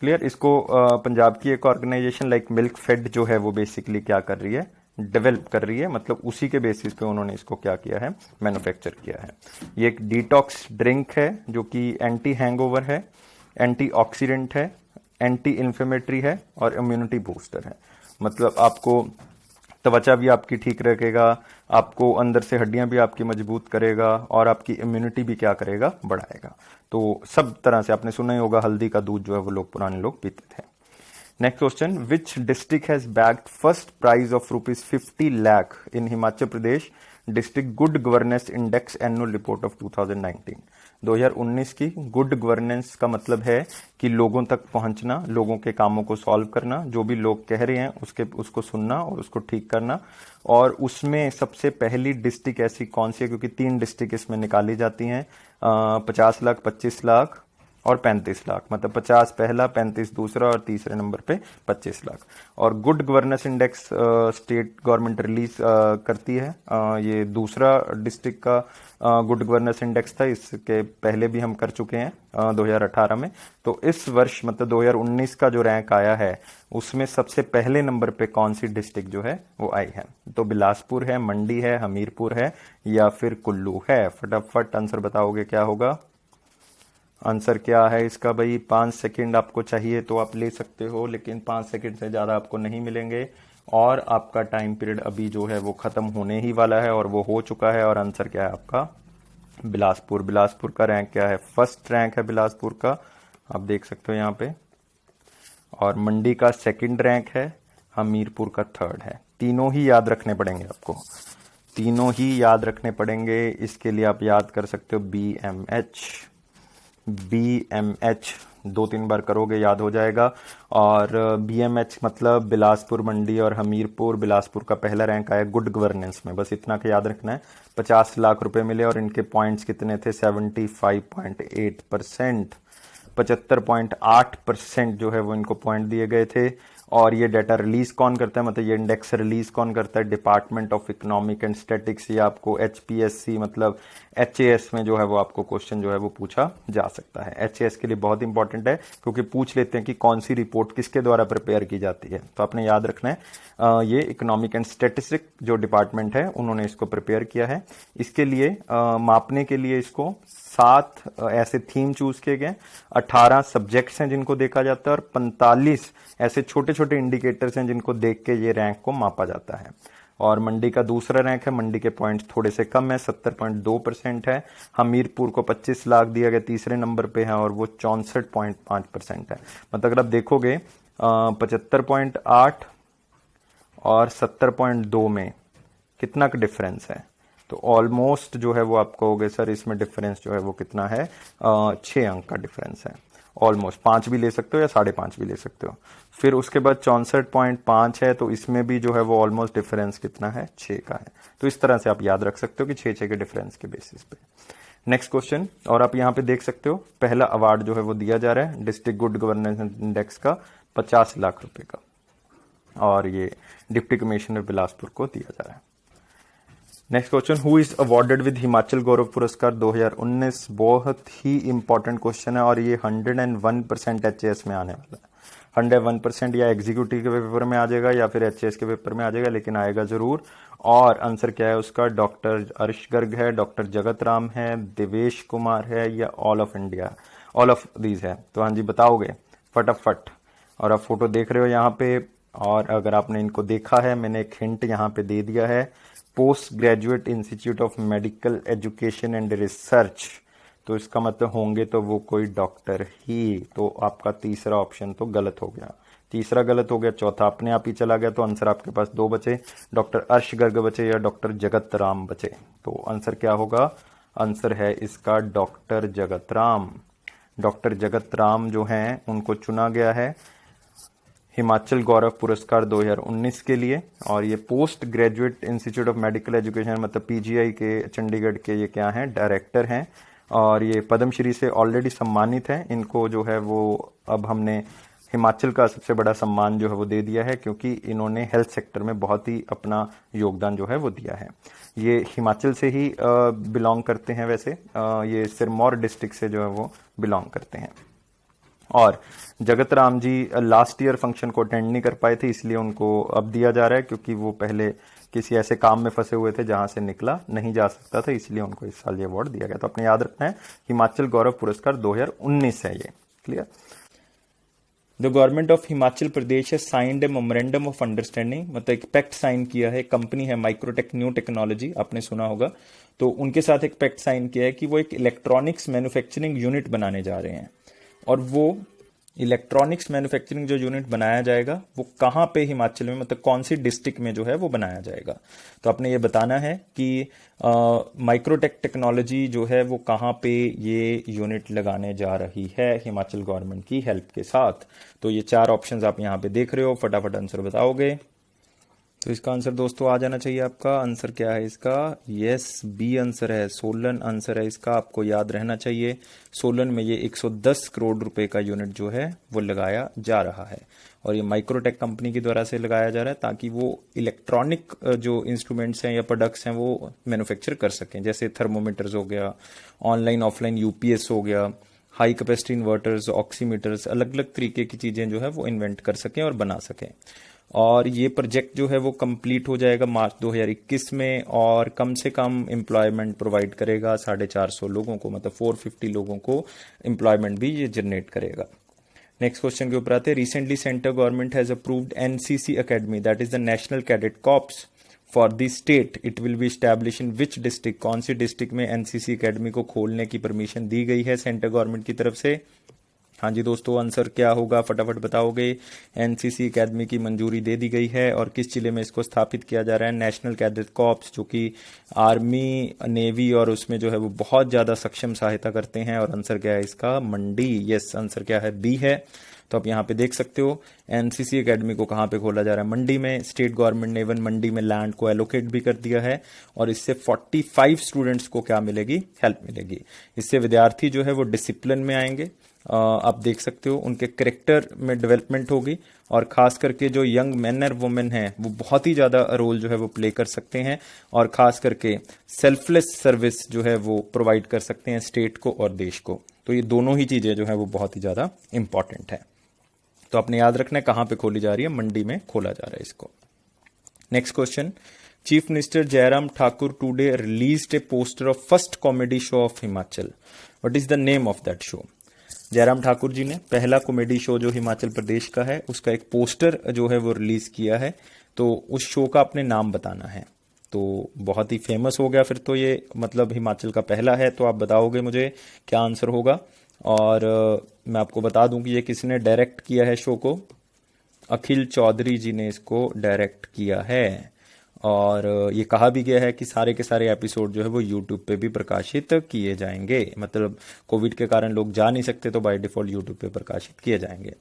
क्लियर? इसको पंजाब की एक ऑर्गेनाइजेशन लाइक मिल्क फेड जो है वो बेसिकली क्या कर रही है? डेवलप कर रही है। मतलब उसी के बेसिस पे उन्होंने इसको क्या किया है? मैन्युफैक्चर किया है। ये एक डिटॉक्स ड्रिंक है जो कि एंटी हैंगओवर है, एंटी ऑक्सीडेंट है, एंटी इन्फ्लेमेटरी है, और इम्यूनिटी बूस्टर है। मतलब आपको त्वचा भी आपकी ठीक रखेगा, आपको अंदर से हड्डियां भी आपकी मजबूत करेगा, और आपकी इम्यूनिटी भी क्या करेगा? बढ़ाएगा। तो सब तरह से आपने सुना ही होगा हल्दी का दूध जो है वो लोग पुराने लोग पीते थे। Next question, which district has bagged first prize of ₹50 lakh in Himachal Pradesh district good governance index annual report of 2019। 2019 की गुड गवर्नेंस का मतलब है कि लोगों तक पहुंचना, लोगों के कामों को सॉल्व करना, जो भी लोग कह रहे हैं उसको सुनना और उसको ठीक करना। और उसमें सबसे पहली डिस्ट्रिक्ट ऐसी कौन सी है? क्योंकि 3 डिस्ट्रिक्ट इसमें निकाली जाती हैं, 50 लाख, 25 लाख और 35 लाख, मतलब 50 पहला, 35 दूसरा और तीसरे नंबर पे 25 लाख। और good governance index state government release करती है। ये दूसरा डिस्ट्रिक्ट का गुड गवर्नेंस इंडेक्स था, इसके पहले भी हम कर चुके हैं 2018 में। तो इस वर्ष मतलब 2019 का जो रैंक आया है उसमें सबसे पहले नंबर पे कौन सी डिस्ट्रिक्ट जो है वो आई है? तो बिलासपुर है, मंडी है, हमीरपुर है या फिर कुल्लू है? फटाफट आंसर बताओगे क्या होगा? आंसर क्या है इसका भाई? 5 सेकंड आपको चाहिए तो आप ले सकते हो, लेकिन 5 सेकंड से ज़्यादा आपको नहीं मिलेंगे और आपका टाइम पीरियड अभी जो है वो ख़त्म होने ही वाला है और वो हो चुका है। और आंसर क्या है आपका? बिलासपुर। बिलासपुर का रैंक क्या है? फर्स्ट रैंक है बिलासपुर का, आप देख सकते हो यहाँ पे। और मंडी का सेकंड रैंक है, हमीरपुर का थर्ड है। तीनों ही याद रखने पड़ेंगे आपको, तीनों ही याद रखने पड़ेंगे। इसके लिए आप याद कर सकते हो BMH 2-3 बार करोगे याद हो जाएगा। और BMH मतलब बिलासपुर, मंडी और हमीरपुर। बिलासपुर का पहला रैंक आया गुड गवर्नेंस में, बस इतना का याद रखना है। 50 लाख रुपए मिले और इनके पॉइंट्स कितने थे? 75.8%, 75.8% जो है वो इनको पॉइंट दिए गए थे। और ये डाटा रिलीज कौन करता है, मतलब ये इंडेक्स रिलीज कौन करता है? Department of economic and statics. ये आपको HPSC मतलब HAS में जो है वो आपको क्वेश्चन जो है वो पूछा जा सकता है। HAS के लिए बहुत इंपॉर्टेंट है क्योंकि पूछ लेते हैं कि कौन सी रिपोर्ट किसके द्वारा प्रिपेयर की जाती है, तो आपने याद रखना है ये इकोनॉमिक एंड स्टैटिस्टिक जो डिपार्टमेंट है उन्होंने इसको प्रिपेयर किया है। इसके लिए मापने के लिए इसको 7 ऐसे थीम चूज किए गए, 18 सब्जेक्ट्स हैं जिनको देखा जाता है और 45 ऐसे छोटे छोटे इंडिकेटर्स हैं जिनको देख के ये रैंक को मापा जाता है। और मंडी का दूसरा रैंक है, मंडी के पॉइंट्स थोड़े से कम है, 70.2% है। हमीरपुर को 25 लाख दिया गया, तीसरे नंबर पे है और वो 64.5% है। मतलब अगर आप देखोगे 75.8 और 70.2 में कितना का डिफरेंस है, तो ऑलमोस्ट जो है वो आपको हो गए सर इसमें डिफरेंस जो है वो कितना है? 6 अंक का डिफरेंस है। ऑलमोस्ट 5 भी ले सकते हो या 5.5 भी ले सकते हो। फिर उसके बाद 64.5 है, तो इसमें भी जो है वो ऑलमोस्ट डिफरेंस कितना है? 6 का है। तो इस तरह से आप याद रख सकते हो कि 6 के डिफरेंस के बेसिस पे। नेक्स्ट क्वेश्चन, और आप यहाँ पे देख सकते हो पहला अवार्ड जो है वो दिया जा रहा है डिस्ट्रिक्ट गुड गवर्नेंस इंडेक्स का 50 लाख रुपए का, और ये डिप्टी कमिश्नर बिलासपुर को दिया जा रहा है। Next question, who is awarded with Himachal Gaurav Puraskar 2019? बहुत ही इंपॉर्टेंट क्वेश्चन है और ये 101% HAS में आने वाला है। 101% या एग्जीक्यूटिव के पेपर में आ जाएगा या फिर HAS के पेपर में आ जाएगा, लेकिन आएगा जरूर। और आंसर क्या है उसका? डॉक्टर अर्श गर्ग है, डॉक्टर जगत राम है, देवेश कुमार है या all of India, all of these है? तो हाँ जी बताओगे फटाफट। और आप फोटो देख रहे हो यहाँ पे, और अगर आपने इनको देखा है, मैंने एक हिंट यहाँ पे दे दिया है, post graduate institute of medical education and research, तो इसका मतलब होंगे तो वो कोई डॉक्टर ही। तो आपका तीसरा ऑप्शन तो गलत हो गया, तीसरा गलत हो गया, चौथा अपने आप ही चला गया। तो आंसर आपके पास 2 बचे, डॉक्टर अर्श गर्ग बचे या डॉक्टर जगत राम बचे। तो आंसर क्या होगा? आंसर है इसका डॉक्टर जगत राम। डॉक्टर जगत राम जो हैं उनको चुना गया है हिमाचल गौरव पुरस्कार 2019 के लिए। और ये post graduate institute of medical education मतलब PGI के चंडीगढ़ के ये क्या हैं? डायरेक्टर हैं, और ये पद्मश्री से ऑलरेडी सम्मानित हैं। इनको जो है वो अब हमने हिमाचल का सबसे बड़ा सम्मान जो है वो दे दिया है, क्योंकि इन्होंने हेल्थ सेक्टर में बहुत ही अपना योगदान जो है वो दिया है। ये हिमाचल से ही बिलोंग करते हैं, वैसे ये सिरमौर डिस्ट्रिक्ट से जो है वो बिलोंग करते हैं। और Jagat Ram ji last year function को अटेंड नहीं कर पाए थे, इसलिए उनको अब दिया जा रहा है, क्योंकि वो पहले किसी ऐसे काम में फंसे हुए थे जहां से निकला नहीं जा सकता था, इसलिए उनको इस साल ये अवार्ड दिया गया। तो अपने याद रखना है हिमाचल गौरव पुरस्कार 2019 है ये। Clear? The government of Himachal Pradesh has signed a memorandum of understanding, मतलब एक पैक्ट साइन किया है। कंपनी है माइक्रोटेक न्यू टेक्नोलॉजी, आपने सुना होगा, तो उनके साथ एक पैक्ट साइन किया है कि वो एक इलेक्ट्रॉनिक्स मैन्युफैक्चरिंग यूनिट बनाने जा रहे हैं। और वो इलेक्ट्रॉनिक्स मैन्युफैक्चरिंग जो यूनिट बनाया जाएगा वो कहाँ पे हिमाचल में, मतलब कौन सी डिस्ट्रिक्ट में जो है वो बनाया जाएगा। तो आपने ये बताना है कि माइक्रोटेक टेक्नोलॉजी जो है वो कहाँ पे ये यूनिट लगाने जा रही है हिमाचल गवर्नमेंट की हेल्प के साथ। तो ये 4 ऑप्शंस आप यहाँ पे देख रहे हो, फटाफट आंसर बताओगे। तो इसका आंसर दोस्तों आ जाना चाहिए आपका। आंसर क्या है इसका? यस, बी आंसर है, सोलन आंसर है इसका। आपको याद रहना चाहिए, सोलन में ये 110 करोड़ रुपए का यूनिट जो है वो लगाया जा रहा है, और ये माइक्रोटेक कंपनी के द्वारा से लगाया जा रहा है ताकि वो इलेक्ट्रॉनिक जो इंस्ट्रूमेंट्स हैं या प्रोडक्ट्स हैं वो मैन्युफैक्चर कर सकें, जैसे थर्मोमीटर्स हो गया, ऑनलाइन ऑफलाइन यूपीएस हो गया, हाई कैपेसिटी इन्वर्टर्स, ऑक्सीमीटर्स, अलग अलग तरीके की चीज़ें जो है वो इन्वेंट कर सकें और बना सकें। और ये प्रोजेक्ट जो है वो कंप्लीट हो जाएगा मार्च 2021 में, और कम से कम एम्प्लॉयमेंट प्रोवाइड करेगा 450 लोगों को, मतलब 450 लोगों को एम्प्लॉयमेंट भी ये जनरेट करेगा। नेक्स्ट क्वेश्चन के ऊपर आते हैं। Recently central government has approved NCC academy, that is the national cadet corps for the state, it will be establish in which district. कौन सी डिस्ट्रिक्ट में एनसीसी अकेडमी को खोलने की परमिशन दी गई है सेंट्रल गवर्नमेंट की तरफ से? हाँ जी दोस्तों, आंसर क्या होगा फटाफट बताओगे। एनसीसी एकेडमी की मंजूरी दे दी गई है, और किस जिले में इसको स्थापित किया जा रहा है? नेशनल कैडेट कॉर्प्स, जो कि आर्मी, नेवी और उसमें जो है वो बहुत ज़्यादा सक्षम सहायता करते हैं। और आंसर क्या है इसका? मंडी। यस, आंसर क्या है? बी है। तो आप यहाँ पे देख सकते हो एनसीसी एकेडमी को कहाँ पे खोला जा रहा है? मंडी में। स्टेट गवर्नमेंट ने इवन मंडी में लैंड को एलोकेट भी कर दिया है, और इससे 45 स्टूडेंट्स को क्या मिलेगी? हेल्प मिलेगी। इससे विद्यार्थी जो है वो डिसिप्लिन में आएंगे, आप देख सकते हो उनके करेक्टर में डेवलपमेंट होगी, और खास करके जो यंग मैन और वुमेन हैं वो बहुत ही ज़्यादा रोल जो है वो प्ले कर सकते हैं, और खास करके सेल्फलेस सर्विस जो है वो प्रोवाइड कर सकते हैं स्टेट को और देश को। तो ये दोनों ही चीज़ें जो है वो बहुत ही ज़्यादा इंपॉर्टेंट है। तो आपने याद रखना है कहाँ पे खोली जा रही है? मंडी में खोला जा रहा है इसको। Next question. Chief minister Jairam Thakur today released a poster of first comedy show of Himachal. What is the name of that show? Jairam Thakur ji ने पहला कॉमेडी शो जो हिमाचल प्रदेश का है उसका एक पोस्टर जो है वो रिलीज किया है, तो उस शो का अपने नाम बताना है। तो बहुत ही फेमस हो गया फिर तो ये, मतलब हिमाचल का पहला है। तो आप बताओगे मुझे क्या आंसर होगा। और मैं आपको बता दूं कि ये किसने डायरेक्ट किया है शो को? अखिल चौधरी जी ने इसको डायरेक्ट किया है, और ये कहा भी गया है कि सारे के सारे एपिसोड जो है वो यूट्यूब पे भी प्रकाशित किए जाएंगे। मतलब कोविड के कारण लोग जा नहीं सकते, तो बाय डिफॉल्ट यूट्यूब पे प्रकाशित किए जाएंगे।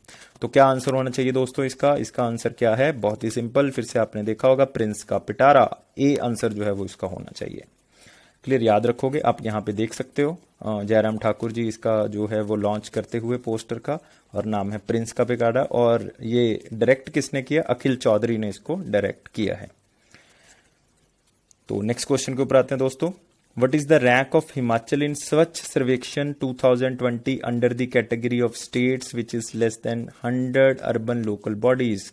तो क्या आंसर होना चाहिए दोस्तों इसका? इसका आंसर क्या है? बहुत ही सिंपल, फिर से आपने देखा होगा, प्रिंस का पिटारा। ए आंसर जो है वो इसका होना चाहिए। क्लियर, याद रखोगे। आप यहाँ पे देख सकते हो जयराम ठाकुर जी इसका जो है वो लॉन्च करते हुए पोस्टर का, और नाम है प्रिंस का पिटारा, और ये डायरेक्ट किसने किया? अखिल चौधरी ने इसको डायरेक्ट किया है। तो नेक्स्ट क्वेश्चन के ऊपर आते हैं दोस्तों। What is the rank of Himachal in Swachh Survekshan 2020 under the category of states which is less than 100 urban local bodies?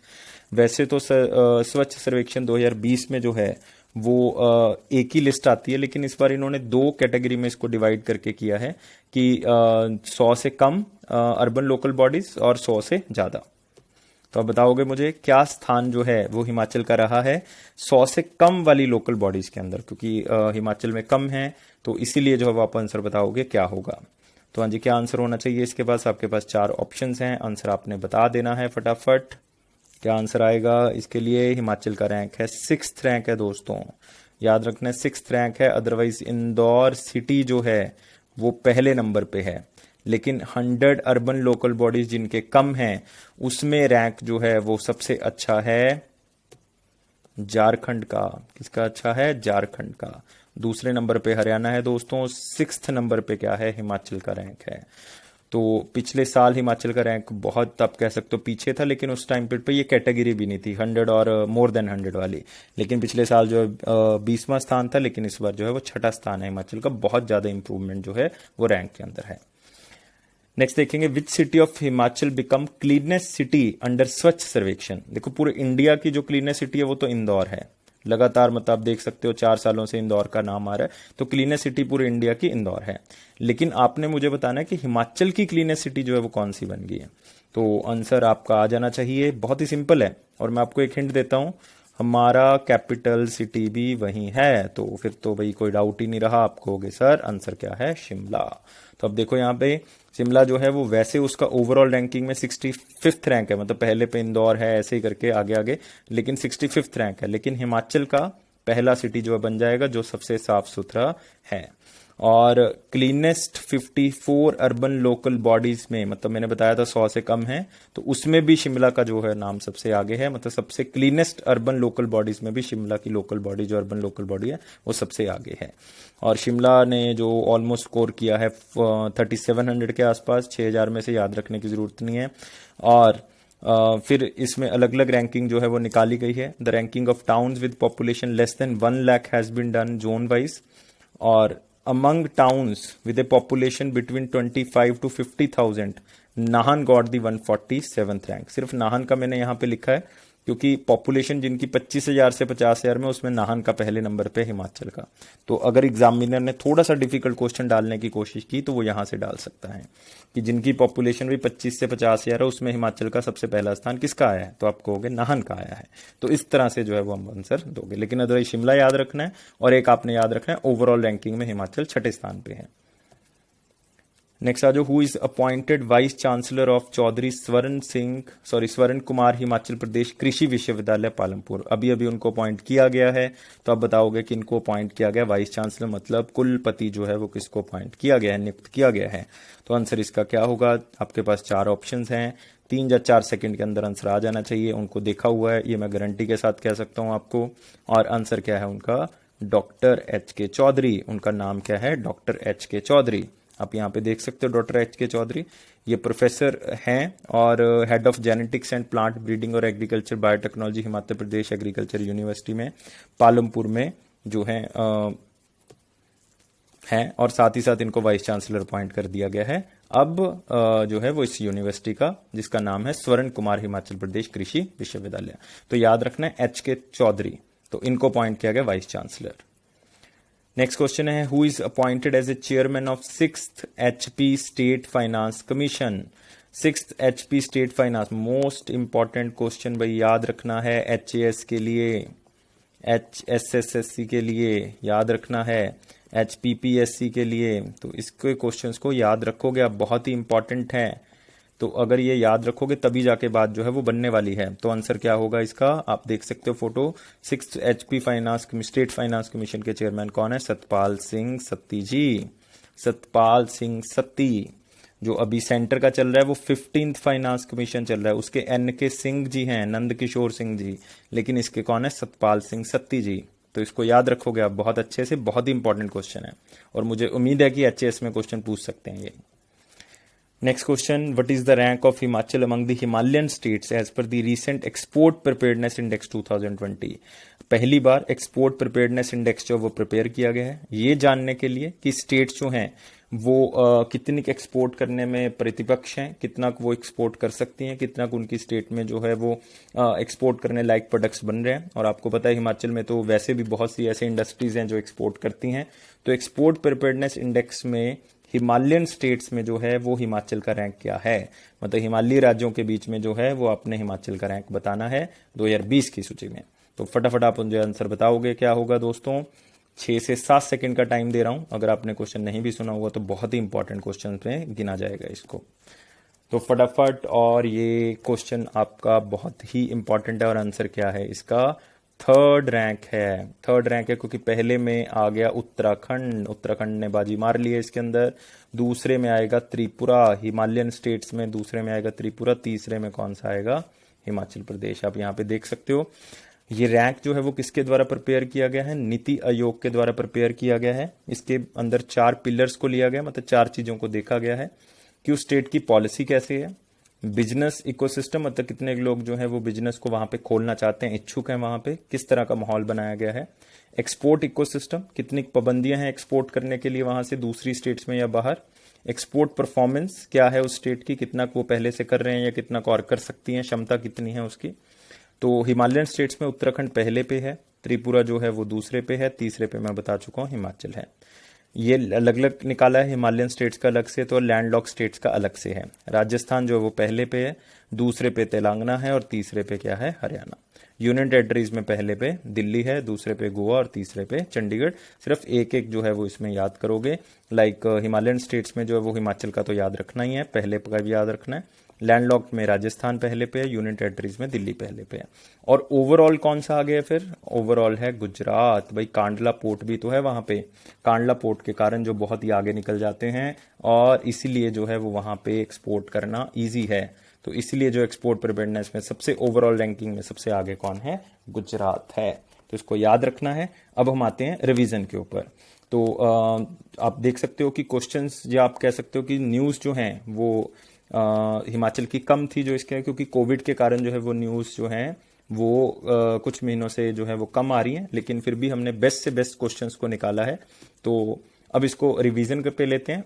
वैसे तो स्वच्छ सर्वेक्षण 2020 में जो है वो एक ही लिस्ट आती है, लेकिन इस बार इन्होंने दो कैटेगरी में इसको डिवाइड करके किया है कि 100 से कम अर्बन लोकल बॉडीज और 100 से ज्यादा। तो आप बताओगे मुझे क्या स्थान जो है वो हिमाचल का रहा है 100 से कम वाली लोकल बॉडीज के अंदर, क्योंकि हिमाचल में कम है, तो इसीलिए जो है आप आंसर बताओगे क्या होगा। तो हाँ जी, क्या आंसर होना चाहिए इसके पास? आपके पास 4 ऑप्शंस हैं, आंसर आपने बता देना है फटाफट। क्या आंसर आएगा इसके लिए? हिमाचल का रैंक है 6th रैंक है दोस्तों, याद रखना है 6th रैंक है। अदरवाइज इंदौर सिटी जो है वो पहले नंबर पे है, लेकिन 100 अर्बन लोकल बॉडीज जिनके कम हैं उसमें रैंक जो है वो सबसे अच्छा है झारखंड का। किसका अच्छा है? झारखंड का। दूसरे नंबर पे हरियाणा है दोस्तों, 6th नंबर पे क्या है? हिमाचल का रैंक है। तो पिछले साल हिमाचल का रैंक बहुत, आप कह सकते हो, पीछे था, लेकिन उस टाइम पे ये कैटेगरी भी नहीं थी 100 और मोर देन 100 वाली। लेकिन पिछले साल जो 20वां स्थान था, लेकिन इस बार जो है वो 6ठा स्थान है हिमाचल का। बहुत ज्यादा इंप्रूवमेंट जो है वो रैंक के अंदर है। नेक्स्ट देखेंगे, which city of Himachal become cleanest city under स्वच्छ सर्वेक्षण? देखो पूरे इंडिया की जो क्लीनेस्ट सिटी है वो तो इंदौर है, लगातार, मतलब आप देख सकते हो 4 सालों से इंदौर का नाम आ रहा है, तो क्लीनेस्ट सिटी पूरे इंडिया की इंदौर है। लेकिन आपने मुझे बताना है कि हिमाचल की क्लीनेस्ट सिटी जो है वो कौन सी बन गई है। तो आंसर आपका आ जाना चाहिए, बहुत ही सिंपल है। और मैं आपको एक हिंट देता हूं, हमारा कैपिटल सिटी भी वही है, तो फिर तो भाई कोई डाउट ही नहीं रहा। आप कहोगे सर आंसर क्या है? शिमला। तो अब देखो यहाँ पे शिमला जो है वो वैसे उसका ओवरऑल रैंकिंग में 65th रैंक है, मतलब पहले पे इंदौर है, ऐसे ही करके आगे आगे, लेकिन 65th रैंक है। लेकिन हिमाचल का पहला सिटी जो बन जाएगा जो सबसे साफ सुथरा है। और क्लीनेस्ट 54 अर्बन लोकल बॉडीज में, मतलब मैंने बताया था 100 से कम है, तो उसमें भी शिमला का जो है नाम सबसे आगे है। मतलब सबसे क्लीनेस्ट अर्बन लोकल बॉडीज में भी शिमला की लोकल बॉडी, जो अर्बन लोकल बॉडी है, वो सबसे आगे है। और शिमला ने जो ऑलमोस्ट स्कोर किया है 3700 के आसपास, 6000 में से याद रखने की जरूरत नहीं है। और फिर इसमें अलग अलग रैंकिंग जो है वो निकाली गई है। The ranking of towns with population less than 1 lakh has been done zone wise, और among towns with a population between 25 to 50,000, Nahan got the 147th rank. सिर्फ नाहन का मैंने यहाँ पे लिखा है क्योंकि पॉपुलेशन जिनकी 25,000 से 50,000 में, उसमें नाहन का पहले नंबर पे हिमाचल का। तो अगर एग्जामिनर ने थोड़ा सा डिफिकल्ट क्वेश्चन डालने की कोशिश की तो वो यहाँ से डाल सकता है कि जिनकी पॉपुलेशन भी 25 से 50,000 है, उसमें हिमाचल का सबसे पहला स्थान किसका आया है, तो आप कहोगे नाहन का आया है। तो इस तरह से जो है वो हम आंसर दोगे। लेकिन अदरवाइज शिमला याद रखना है, और एक आपने याद रखना है ओवरऑल रैंकिंग में हिमाचल 6ठे स्थान पे है। नेक्स्ट आ जाओ, who is appointed vice chancellor of Chaudhary Sarwan Kumar Himachal Pradesh कृषि विश्वविद्यालय पालमपुर। अभी अभी उनको अपॉइंट किया गया है, तो आप बताओगे कि इनको अपॉइंट किया गया वाइस चांसलर, मतलब कुलपति जो है वो किसको अपॉइंट किया गया है, नियुक्त किया गया है। तो आंसर इसका क्या होगा, आपके पास 4 ऑप्शन हैं, 3 या 4 सेकंड के अंदर आंसर आ जाना चाहिए। उनको देखा हुआ है, ये मैं गारंटी के साथ कह सकता हूं आपको। और आंसर क्या है उनका, डॉक्टर HK चौधरी। उनका नाम क्या है, डॉक्टर HK चौधरी। आप यहाँ पे देख सकते हो डॉक्टर HK चौधरी, ये प्रोफेसर हैं और head of genetics and plant breeding और agriculture biotechnology Himachal Pradesh agriculture university में पालमपुर में जो है हैं, और साथ ही साथ इनको वाइस चांसलर अपॉइंट कर दिया गया है अब जो है वो इस यूनिवर्सिटी का, जिसका नाम है स्वर्ण कुमार हिमाचल प्रदेश कृषि विश्वविद्यालय। तो याद रखना है HK चौधरी, तो इनको अपॉइंट किया गया वाइस चांसलर। नेक्स्ट क्वेश्चन है, who is appointed as a chairman of 6th HP state finance commission. 6th HP state finance, most important question भाई, याद रखना है HAS के लिए, HSSSC के लिए, याद रखना है HPPSC के लिए। तो इसके क्वेश्चंस को याद रखोगे आप, बहुत ही इंपॉर्टेंट है। तो अगर ये याद रखोगे तभी जाके बात जो है वो बनने वाली है। तो आंसर क्या होगा इसका, आप देख सकते हो photo. 6th HP finance state finance commission के चेयरमैन कौन है, सतपाल सिंह सत्ती जी। सतपाल सिंह सत्ती, जो अभी सेंटर का चल रहा है वो 15th फाइनेंस कमीशन चल रहा है, उसके NK सिंह जी हैं, नंद किशोर सिंह जी, लेकिन इसके कौन है, सतपाल सिंह सत्ती जी। तो इसको याद रखोगे आप बहुत अच्छे से, बहुत ही इंपॉर्टेंट क्वेश्चन है, और मुझे उम्मीद है कि HAS में क्वेश्चन पूछ सकते हैं ये। Next question, what is the rank of Himachal among the Himalayan states as per the recent export preparedness index 2020। पहली बार एक्सपोर्ट प्रिपेयर्डनेस इंडेक्स जो वो प्रिपेयर किया गया है, ये जानने के लिए कि स्टेट्स जो हैं वो कितनी एक्सपोर्ट करने में प्रतिपक्ष हैं, कितना वो एक्सपोर्ट कर सकती हैं, कितना उनकी स्टेट में जो है वो एक्सपोर्ट करने लायक प्रोडक्ट्स बन रहे हैं। और आपको पता है हिमाचल में तो वैसे भी बहुत सी ऐसे इंडस्ट्रीज हैं जो एक्सपोर्ट करती हैं। तो एक्सपोर्ट प्रिपेयर्डनेस इंडेक्स में हिमालयन स्टेट्स में जो है वो हिमाचल का रैंक क्या है, मतलब हिमालयी राज्यों के बीच में जो है वो आपने हिमाचल का रैंक बताना है 2020 की सूची में। तो फटाफट आप मुझे आंसर बताओगे क्या होगा दोस्तों। 6 से 7 सेकंड का टाइम दे रहा हूं, अगर आपने क्वेश्चन नहीं भी सुना हुआ तो बहुत ही इंपॉर्टेंट क्वेश्चन में गिना जाएगा इसको। तो फटाफट, और ये क्वेश्चन आपका बहुत ही इंपॉर्टेंट है, और आंसर क्या है इसका, 3rd रैंक है। 3rd रैंक है क्योंकि पहले में आ गया उत्तराखंड, उत्तराखंड ने बाजी मार ली है इसके अंदर। दूसरे में आएगा त्रिपुरा, हिमालयन स्टेट्स में दूसरे में आएगा त्रिपुरा। तीसरे में कौन सा आएगा, हिमाचल प्रदेश। आप यहाँ पे देख सकते हो ये रैंक जो है वो किसके द्वारा प्रिपेयर किया गया है, नीति आयोग के द्वारा प्रिपेयर किया गया है। इसके अंदर 4 पिलर्स को लिया गया, मतलब 4 चीजों को देखा गया है कि उस स्टेट की पॉलिसी कैसे है, बिजनेस इकोसिस्टम, मतलब कितने लोग जो है वो बिजनेस को वहां पे खोलना चाहते हैं, इच्छुक हैं, वहां पे किस तरह का माहौल बनाया गया है। एक्सपोर्ट इकोसिस्टम, कितनी पाबंदियां हैं एक्सपोर्ट करने के लिए वहां से दूसरी स्टेट्स में या बाहर। एक्सपोर्ट परफॉर्मेंस क्या है उस स्टेट की, कितना वो पहले से कर रहे हैं या कितना को और कर सकती हैं, क्षमता कितनी है उसकी। तो हिमालयन स्टेट्स में उत्तराखंड पहले पे है, त्रिपुरा जो है वो दूसरे पे है, तीसरे पे मैं बता चुका हूँ हिमाचल है। ये अलग अलग निकाला है, हिमालयन स्टेट्स का अलग से, तो लैंडलॉक स्टेट्स का अलग से है। राजस्थान जो है वो पहले पे है, दूसरे पे तेलंगाना है, और तीसरे पे क्या है, हरियाणा। यूनियन टेरिटरीज में पहले पे दिल्ली है, दूसरे पे गोवा, और तीसरे पे चंडीगढ़। सिर्फ एक एक जो है वो इसमें याद करोगे। लाइक हिमालयन स्टेट्स में जो है वो हिमाचल का तो याद रखना ही है, पहले का भी याद रखना है, लैंडलॉक्ड में राजस्थान पहले पे है, यूनियन टेरिटरीज में दिल्ली पहले पे है। और ओवरऑल कौन सा आ गया फिर? ओवरऑल है गुजरात। भाई कांडला पोर्ट भी तो है वहां पे, कांडला पोर्ट के कारण जो बहुत ही आगे निकल जाते हैं और इसीलिए जो है वो वहां पे एक्सपोर्ट करना ईजी है। तो इसीलिए जो एक्सपोर्ट प्रिपेयर्डनेस में सबसे ओवरऑल रैंकिंग में सबसे आगे कौन है? गुजरात है। तो इसको याद रखना है। अब हम आते हैं रिवीजन के ऊपर। तो आप देख सकते हो कि क्वेश्चंस, या आप कह सकते हो कि न्यूज़ जो हैं वो हिमाचल की कम थी, जो इसके क्योंकि कोविड के कारण जो है वो न्यूज़ जो है वो कुछ महीनों से जो है वो कम आ रही हैं, लेकिन फिर भी हमने बेस्ट से बेस्ट क्वेश्चंस को निकाला है। तो अब इसको रिवीजन पे लेते हैं।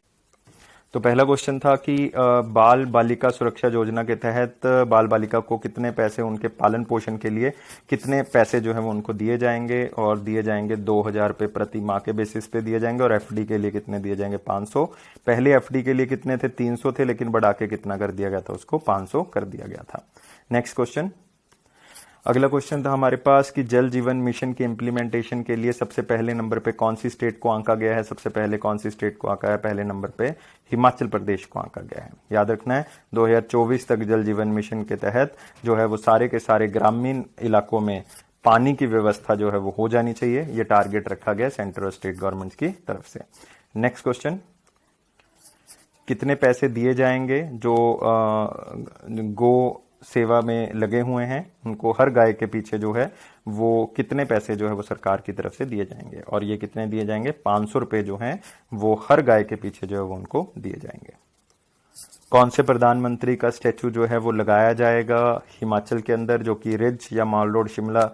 तो पहला क्वेश्चन था कि बाल बालिका सुरक्षा योजना के तहत बाल बालिका को कितने पैसे, उनके पालन पोषण के लिए कितने पैसे जो है वो उनको दिए जाएंगे, और दिए जाएंगे 2,000 रुपये प्रति माह के बेसिस पे दिए जाएंगे। और एफडी के लिए कितने दिए जाएंगे? 500। पहले एफडी के लिए कितने थे? 300 थे, लेकिन बढ़ा के कितना कर दिया गया था? उसको 500 कर दिया गया था। नेक्स्ट क्वेश्चन, अगला क्वेश्चन था हमारे पास कि जल जीवन मिशन की इंप्लीमेंटेशन के लिए सबसे पहले नंबर पे कौन सी स्टेट को आंका गया है? सबसे पहले कौन सी स्टेट को आंका है? पहले नंबर पे हिमाचल प्रदेश को आंका गया है। याद रखना है 2024 तक जल जीवन मिशन के तहत जो है वो सारे के सारे ग्रामीण इलाकों में पानी की व्यवस्था जो है वो हो जानी चाहिए। ये टारगेट रखा गया सेंट्रल और स्टेट गवर्नमेंट की तरफ से। नेक्स्ट क्वेश्चन, कितने पैसे दिए जाएंगे जो गो सेवा में लगे हुए हैं उनको? हर गाय के पीछे जो है वो कितने पैसे जो है वो सरकार की तरफ से दिए जाएंगे? और ये कितने दिए जाएंगे? 500 रुपये जो हैं वो हर गाय के पीछे जो है वो उनको दिए जाएंगे। कौन से प्रधानमंत्री का स्टैचू जो है वो लगाया जाएगा हिमाचल के अंदर, जो कि रिज या माल रोड शिमला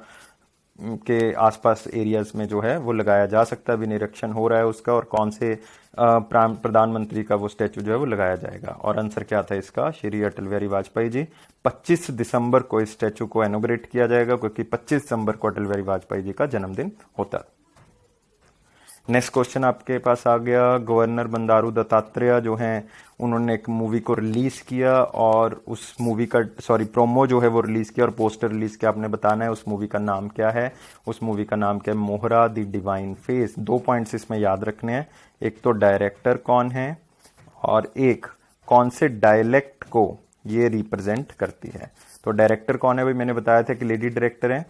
के आसपास एरियाज में जो है वो लगाया जा सकता है? अभी निरीक्षण हो रहा है उसका। और कौन से प्रधानमंत्री का वो स्टैचू जो है वो लगाया जाएगा? और आंसर क्या था इसका? श्री अटल बिहारी वाजपेयी जी। 25 दिसंबर को इस स्टैचू को इनॉग्रेट किया जाएगा, क्योंकि 25 दिसंबर को अटल बिहारी वाजपेयी जी का जन्मदिन होता है। नेक्स्ट क्वेश्चन आपके पास आ गया, गवर्नर बंडारू दत्तात्रेय जो हैं उन्होंने एक मूवी को रिलीज किया, और उस मूवी का प्रोमो जो है वो रिलीज किया और पोस्टर रिलीज किया। आपने बताना है उस मूवी का नाम क्या है। उस मूवी का नाम क्या है? मोहरा द डिवाइन फेस। 2 पॉइंट्स इसमें याद रखने हैं, एक तो डायरेक्टर कौन है और एक कौन से डायलेक्ट को ये रिप्रेजेंट करती है। तो डायरेक्टर कौन है भाई? मैंने बताया था कि लेडी डायरेक्टर है,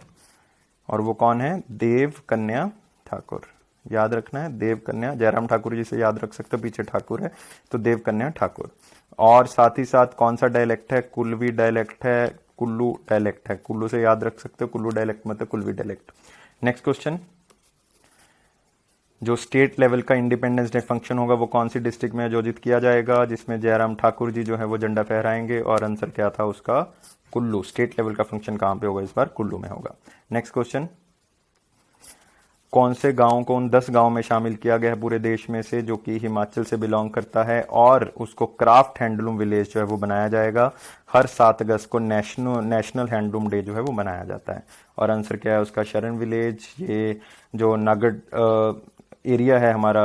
और वो कौन है? देव कन्या ठाकुर। याद रखना है देव कन्या, जयराम ठाकुर जी से याद रख सकते हो, पीछे ठाकुर है तो देव कन्या ठाकुर। और साथ ही साथ कौन सा डायलेक्ट है? कुल्लवी डायलेक्ट है, कुल्लू डायलेक्ट है। कुल्लू से याद रख सकते हो, कुल्लू डायलेक्ट मतलब कुल्लवी डायलेक्ट। नेक्स्ट क्वेश्चन, जो स्टेट लेवल का इंडिपेंडेंस डे फंक्शन होगा वो कौन सी डिस्ट्रिक्ट में आयोजित किया जाएगा, जिसमें जयराम ठाकुर जी जो है वो झंडा फहराएंगे? और आंसर क्या था उसका? कुल्लू। स्टेट लेवल का फंक्शन कहां पे होगा इस बार? कुल्लू में होगा। नेक्स्ट क्वेश्चन, कौन से गांव को उन 10 गांव में शामिल किया गया है पूरे देश में से जो कि हिमाचल से बिलोंग करता है, और उसको क्राफ्ट हैंडलूम विलेज जो है वो बनाया जाएगा? हर 7 अगस्त को नेशनल हैंडलूम डे जो है वो मनाया जाता है। और आंसर क्या है उसका? शरण विलेज। ये जो नागड़ एरिया है हमारा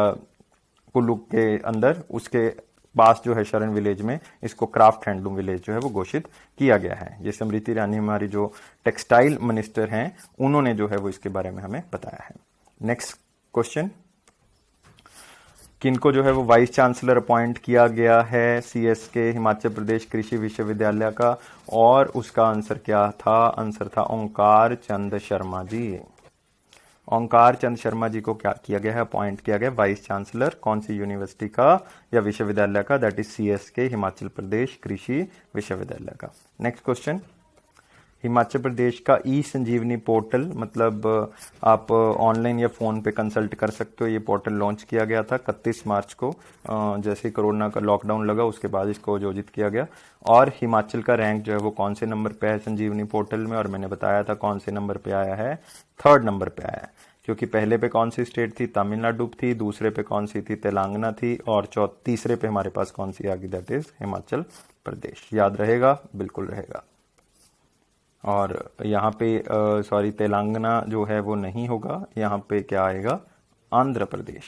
कुल्लू के अंदर, उसके पास जो है शरण विलेज में इसको क्राफ्ट हैंडलूम विलेज जो है वो घोषित किया गया है। ये स्मृति ईरानी हमारी जो टेक्सटाइल मिनिस्टर हैं उन्होंने जो है वो इसके बारे में हमें बताया है। नेक्स्ट क्वेश्चन, किनको जो है वो वाइस चांसलर अपॉइंट किया गया है सीएसके हिमाचल प्रदेश कृषि विश्वविद्यालय का? और उसका आंसर क्या था? आंसर था ओंकार चंद शर्मा जी। ओंकार चंद शर्मा जी को क्या किया गया है? अपॉइंट किया गया वाइस चांसलर। कौन सी यूनिवर्सिटी का या विश्वविद्यालय का? That is CSK Himachal Pradesh कृषि विश्वविद्यालय का। नेक्स्ट क्वेश्चन, हिमाचल प्रदेश का ई संजीवनी पोर्टल, मतलब आप ऑनलाइन या फोन पे कंसल्ट कर सकते हो। ये पोर्टल लॉन्च किया गया था 31 मार्च को, जैसे कोरोना का लॉकडाउन लगा उसके बाद इसको आयोजित किया गया। और हिमाचल का रैंक जो है वो कौन से नंबर पे है संजीवनी पोर्टल में? और मैंने बताया था कौन से नंबर पे आया है? 3rd नंबर पे आया है। क्योंकि पहले पे कौन सी स्टेट थी? तमिलनाडु थी। दूसरे पे कौन सी थी? तेलंगाना थी। और तीसरे पे हमारे पास कौन सी आ गई? That is Himachal Pradesh. याद रहेगा? बिल्कुल रहेगा। और यहाँ पे तेलंगाना जो है वो नहीं होगा, यहाँ पे क्या आएगा? Andhra Pradesh.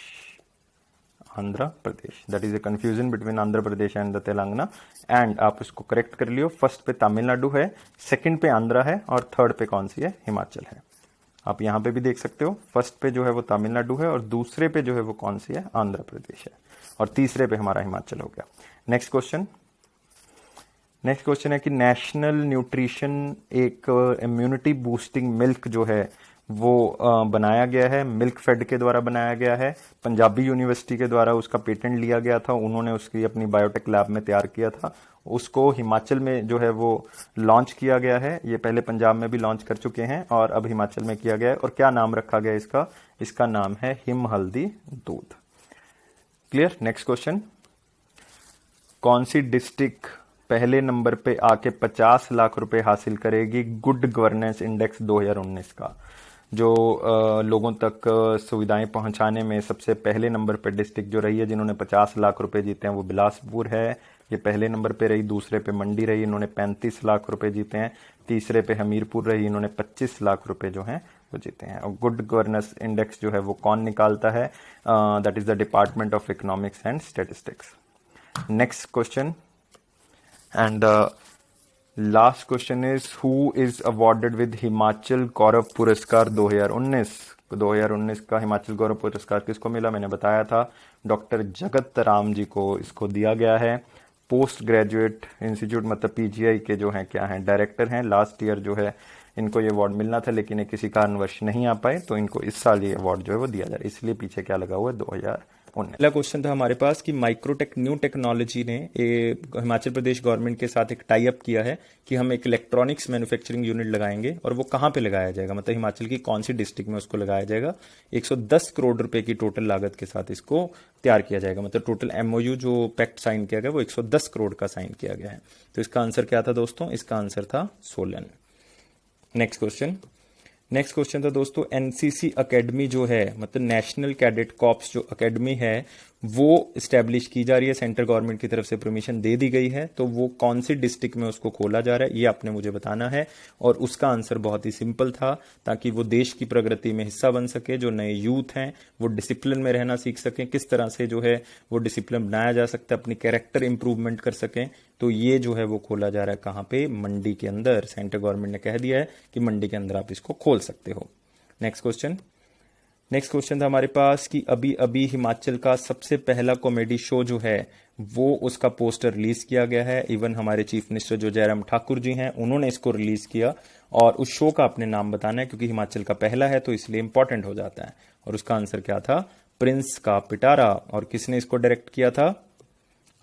Andhra Pradesh, that is a confusion between Andhra Pradesh and the Telangana, and आप इसको करेक्ट कर लियो। फर्स्ट पे तमिलनाडु है, सेकंड पे आंध्र है, और थर्ड पे कौन सी है? हिमाचल है। आप यहाँ पे भी देख सकते हो, फर्स्ट पे जो है वो तमिलनाडु है, और दूसरे पे जो है वो कौन सी है? आंध्र प्रदेश है, और तीसरे पे हमारा हिमाचल हो गया। नेक्स्ट क्वेश्चन, नेक्स्ट क्वेश्चन है कि नेशनल न्यूट्रिशन एक इम्यूनिटी बूस्टिंग मिल्क जो है वो बनाया गया है, मिल्क फेड के द्वारा बनाया गया है। पंजाबी यूनिवर्सिटी के द्वारा उसका पेटेंट लिया गया था, उन्होंने उसकी अपनी बायोटेक लैब में तैयार किया था। उसको हिमाचल में जो है वो लॉन्च किया गया है। ये पहले पंजाब में भी लॉन्च कर चुके हैं और अब हिमाचल में किया गया है। और क्या नाम रखा गया इसका? इसका नाम है हिम हल्दी दूध। क्लियर। नेक्स्ट क्वेश्चन, कौन सी डिस्ट्रिक्ट पहले नंबर पे आके 50 लाख रुपए हासिल करेगी गुड गवर्नेंस इंडेक्स 2019 का? जो लोगों तक सुविधाएं पहुंचाने में सबसे पहले नंबर पे डिस्ट्रिक्ट जो रही है जिन्होंने 50 लाख रुपए जीते हैं वो बिलासपुर है, ये पहले नंबर पे रही। दूसरे पे मंडी रही, इन्होंने 35 लाख रुपए जीते हैं। तीसरे पे हमीरपुर रही, इन्होंने 25 लाख रुपए जो हैं वो जीते हैं। और गुड गवर्नेंस इंडेक्स जो है वो कौन निकालता है? That is the department of economics and statistics. Next question and last question is who is awarded with Himachal Gaurav Puraskar 2019? 2019 का हिमाचल गौरव पुरस्कार किसको मिला? मैंने बताया था, डॉक्टर जगत राम जी को इसको दिया गया है। पोस्ट ग्रेजुएट इंस्टीट्यूट मतलब पीजीआई के जो हैं क्या हैं, डायरेक्टर हैं। लास्ट ईयर जो है इनको ये अवार्ड मिलना था लेकिन ये किसी कारणवश नहीं आ पाए, तो इनको इस साल ये अवार्ड जो है वो दिया जा रहा है, इसलिए पीछे क्या लगा हुआ है 2019। पहला क्वेश्चन था हमारे पास कि माइक्रोटेक न्यू टेक्नोलॉजी ने हिमाचल प्रदेश गवर्नमेंट के साथ एक टाई अप किया है कि हम एक इलेक्ट्रॉनिक्स मैन्युफैक्चरिंग यूनिट लगाएंगे, और वो कहाँ पे लगाया जाएगा, मतलब हिमाचल की कौन सी डिस्ट्रिक्ट में उसको लगाया जाएगा। 110 करोड़ रुपए की टोटल लागत के साथ इसको तैयार किया जाएगा, मतलब टोटल एमओयू जो पैक्ट साइन किया गया वो 110 करोड़ का साइन किया गया है। तो इसका आंसर क्या था दोस्तों? इसका आंसर था सोलन। नेक्स्ट क्वेश्चन था दोस्तों, एनसीसी एकेडमी जो है मतलब नेशनल कैडेट कॉर्प्स जो एकेडमी है वो स्टैब्लिश की जा रही है, सेंट्रल गवर्नमेंट की तरफ से परमिशन दे दी गई है, तो वो कौन सी डिस्ट्रिक्ट में उसको खोला जा रहा है ये आपने मुझे बताना है। और उसका आंसर बहुत ही सिंपल था, ताकि वो देश की प्रगति में हिस्सा बन सके, जो नए यूथ हैं वो डिसिप्लिन में रहना सीख सकें, किस तरह से जो है वो डिसिप्लिन बनाया जा सकता है, अपनी कैरेक्टर इंप्रूवमेंट कर सकें। तो ये जो है वो खोला जा रहा है कहाँ पे? मंडी के अंदर। सेंट्रल गवर्नमेंट ने कह दिया है कि मंडी के अंदर आप इसको खोल सकते हो। नेक्स्ट क्वेश्चन था हमारे पास कि अभी अभी हिमाचल का सबसे पहला कॉमेडी शो जो है वो उसका पोस्टर रिलीज किया गया है। इवन हमारे चीफ मिनिस्टर जो जयराम ठाकुर जी हैं उन्होंने इसको रिलीज किया, और उस शो का अपने नाम बताना है क्योंकि हिमाचल का पहला है तो इसलिए इंपॉर्टेंट हो जाता है। और उसका आंसर क्या था? प्रिंस का पिटारा। और किसने इसको डायरेक्ट किया था?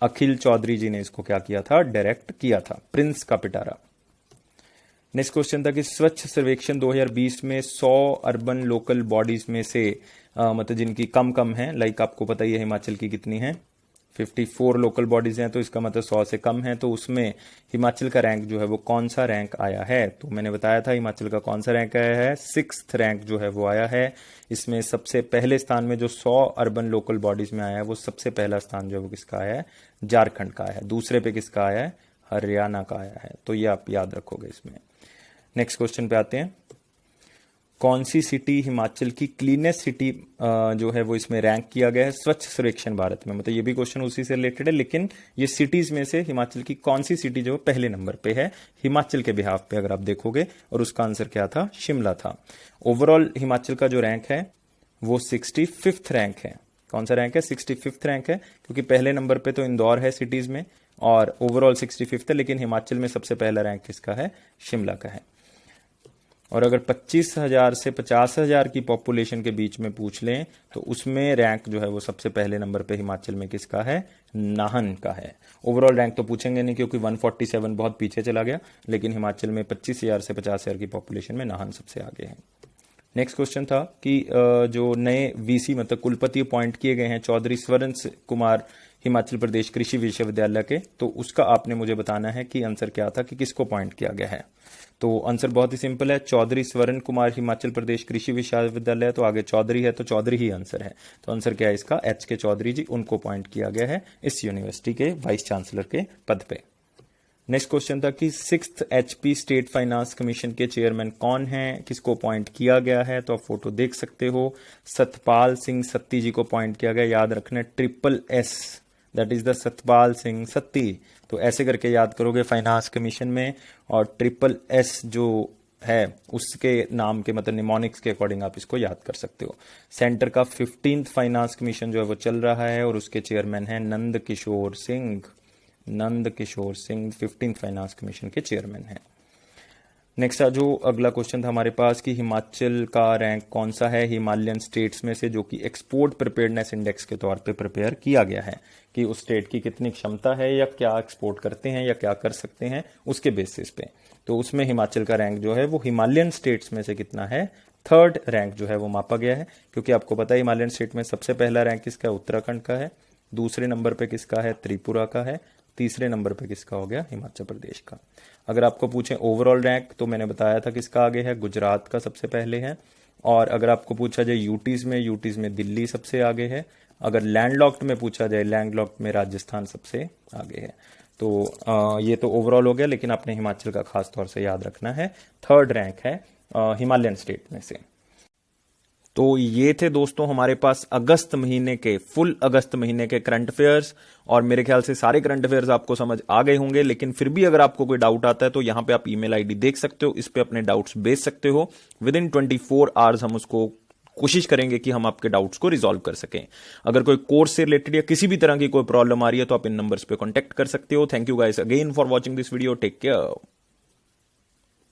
अखिल चौधरी जी ने इसको क्या किया था? डायरेक्ट किया था, प्रिंस का पिटारा। नेक्स्ट क्वेश्चन था कि स्वच्छ सर्वेक्षण 2020 में 100 अर्बन लोकल बॉडीज में से मतलब जिनकी कम है, लाइक आपको पता ही है हिमाचल की कितनी है, 54 लोकल बॉडीज हैं, तो इसका मतलब 100 से कम है। तो उसमें हिमाचल का रैंक जो है वो कौन सा रैंक आया है? तो मैंने बताया था हिमाचल का कौन सा रैंक आया है, 6th रैंक जो है वो आया है। इसमें सबसे पहले स्थान में जो 100 अर्बन लोकल बॉडीज में आया है वो सबसे पहला स्थान जो है वो किसका आया है? झारखंड का आया है। दूसरे पे किसका आया है? हरियाणा का आया है। तो ये आप याद रखोगे इसमें। नेक्स्ट क्वेश्चन पे आते हैं, कौन सी सिटी हिमाचल की क्लीनेस्ट सिटी जो है वो इसमें रैंक किया गया है स्वच्छ सर्वेक्षण भारत में? मतलब ये भी क्वेश्चन उसी से रिलेटेड है, लेकिन ये सिटीज में से हिमाचल की कौन सी सिटी जो पहले नंबर पे है हिमाचल के बिहाफ पे, अगर आप देखोगे। और उसका आंसर क्या था? शिमला था। ओवरऑल हिमाचल का जो रैंक है वो 65th रैंक है। कौन सा रैंक है? 65th रैंक है, क्योंकि पहले नंबर पे तो इंदौर है सिटीज में, और ओवरऑल 65th है, लेकिन हिमाचल में सबसे पहला रैंक किसका है? शिमला का है। और अगर 25,000 से 50,000 की पॉपुलेशन के बीच में पूछ लें तो उसमें रैंक जो है वो सबसे पहले नंबर पे हिमाचल में किसका है? नाहन का है। ओवरऑल रैंक तो पूछेंगे नहीं क्योंकि 147 बहुत पीछे चला गया, लेकिन हिमाचल में 25,000 से 50,000 की पॉपुलेशन में नाहन सबसे आगे है। नेक्स्ट क्वेश्चन था कि जो नए वीसी मतलब कुलपति अपॉइंट किए गए हैं चौधरी स्वर्ण कुमार हिमाचल प्रदेश कृषि विश्वविद्यालय के, तो उसका आपने मुझे बताना है कि आंसर क्या था, कि किसको अपॉइंट किया गया है। तो आंसर बहुत ही सिंपल है, चौधरी स्वर्ण कुमार हिमाचल प्रदेश कृषि विश्वविद्यालय, तो आगे चौधरी है तो चौधरी ही आंसर है। तो आंसर क्या है इसका? एच के चौधरी जी, उनको अपॉइंट किया गया है इस यूनिवर्सिटी के वाइस चांसलर के पद पे। नेक्स्ट क्वेश्चन था कि 6th HP state finance commission के चेयरमैन कौन हैं, किसको अपॉइंट किया गया है? तो आप फोटो देख सकते हो, सतपाल सिंह सत्ती जी को अपॉइंट किया गया। याद रखना SSS, that is the Satpal Singh Satti. तो ऐसे करके याद करोगे फाइनेंस कमीशन में, और SSS जो है उसके नाम के मतलब निमोनिक्स के अकॉर्डिंग आप इसको याद कर सकते हो। सेंटर का 15th फाइनेंस कमीशन जो है वो चल रहा है, और उसके चेयरमैन है Nand Kishore Singh. Nand Kishore Singh 15th finance commission के चेयरमैन हैं। नेक्स्ट जो अगला क्वेश्चन था हमारे पास कि हिमाचल का रैंक कौन सा है हिमालयन स्टेट्स में से जो कि एक्सपोर्ट प्रिपेयर्डनेस इंडेक्स के तौर पे प्रिपेयर किया गया है, कि उस स्टेट की कितनी क्षमता है या क्या एक्सपोर्ट करते हैं या क्या कर सकते हैं उसके बेसिस पे। तो उसमें हिमाचल का रैंक जो है वो हिमालयन स्टेट्स में से कितना है, 3rd रैंक जो है वो मापा गया है। क्योंकि आपको पता है हिमालयन स्टेट में सबसे पहला रैंक किसका है, उत्तराखंड का है, दूसरे नंबर पे किसका है, त्रिपुरा का है, तीसरे नंबर पे किसका हो गया, हिमाचल प्रदेश का। अगर आपको पूछें ओवरऑल रैंक तो मैंने बताया था किसका आगे है, गुजरात का सबसे पहले है। और अगर आपको पूछा जाए यूटीज में दिल्ली सबसे आगे है। अगर लैंडलॉक्ड में पूछा जाए, लैंडलॉक्ड में राजस्थान सबसे आगे है। तो ये तो ओवरऑल हो गया, लेकिन आपने हिमाचल का खास तौर से याद रखना है, 3rd रैंक है हिमालयन स्टेट में से। तो ये थे दोस्तों हमारे पास अगस्त महीने के, फुल अगस्त महीने के करंट अफेयर्स। और मेरे ख्याल से सारे करंट अफेयर्स आपको समझ आ गए होंगे, लेकिन फिर भी अगर आपको कोई डाउट आता है तो यहां पे आप ईमेल आईडी देख सकते हो, इस पे अपने डाउट्स भेज सकते हो। विद इन 24 आवर्स हम उसको कोशिश करेंगे कि हम आपके डाउट्स को रिजॉल्व कर सकें। अगर कोई कोर्स से रिलेटेड या किसी भी तरह की कोई प्रॉब्लम आ रही है तो आप इन नंबर्स पे कांटेक्ट कर सकते हो। Thank you guys again for watching this video, take care.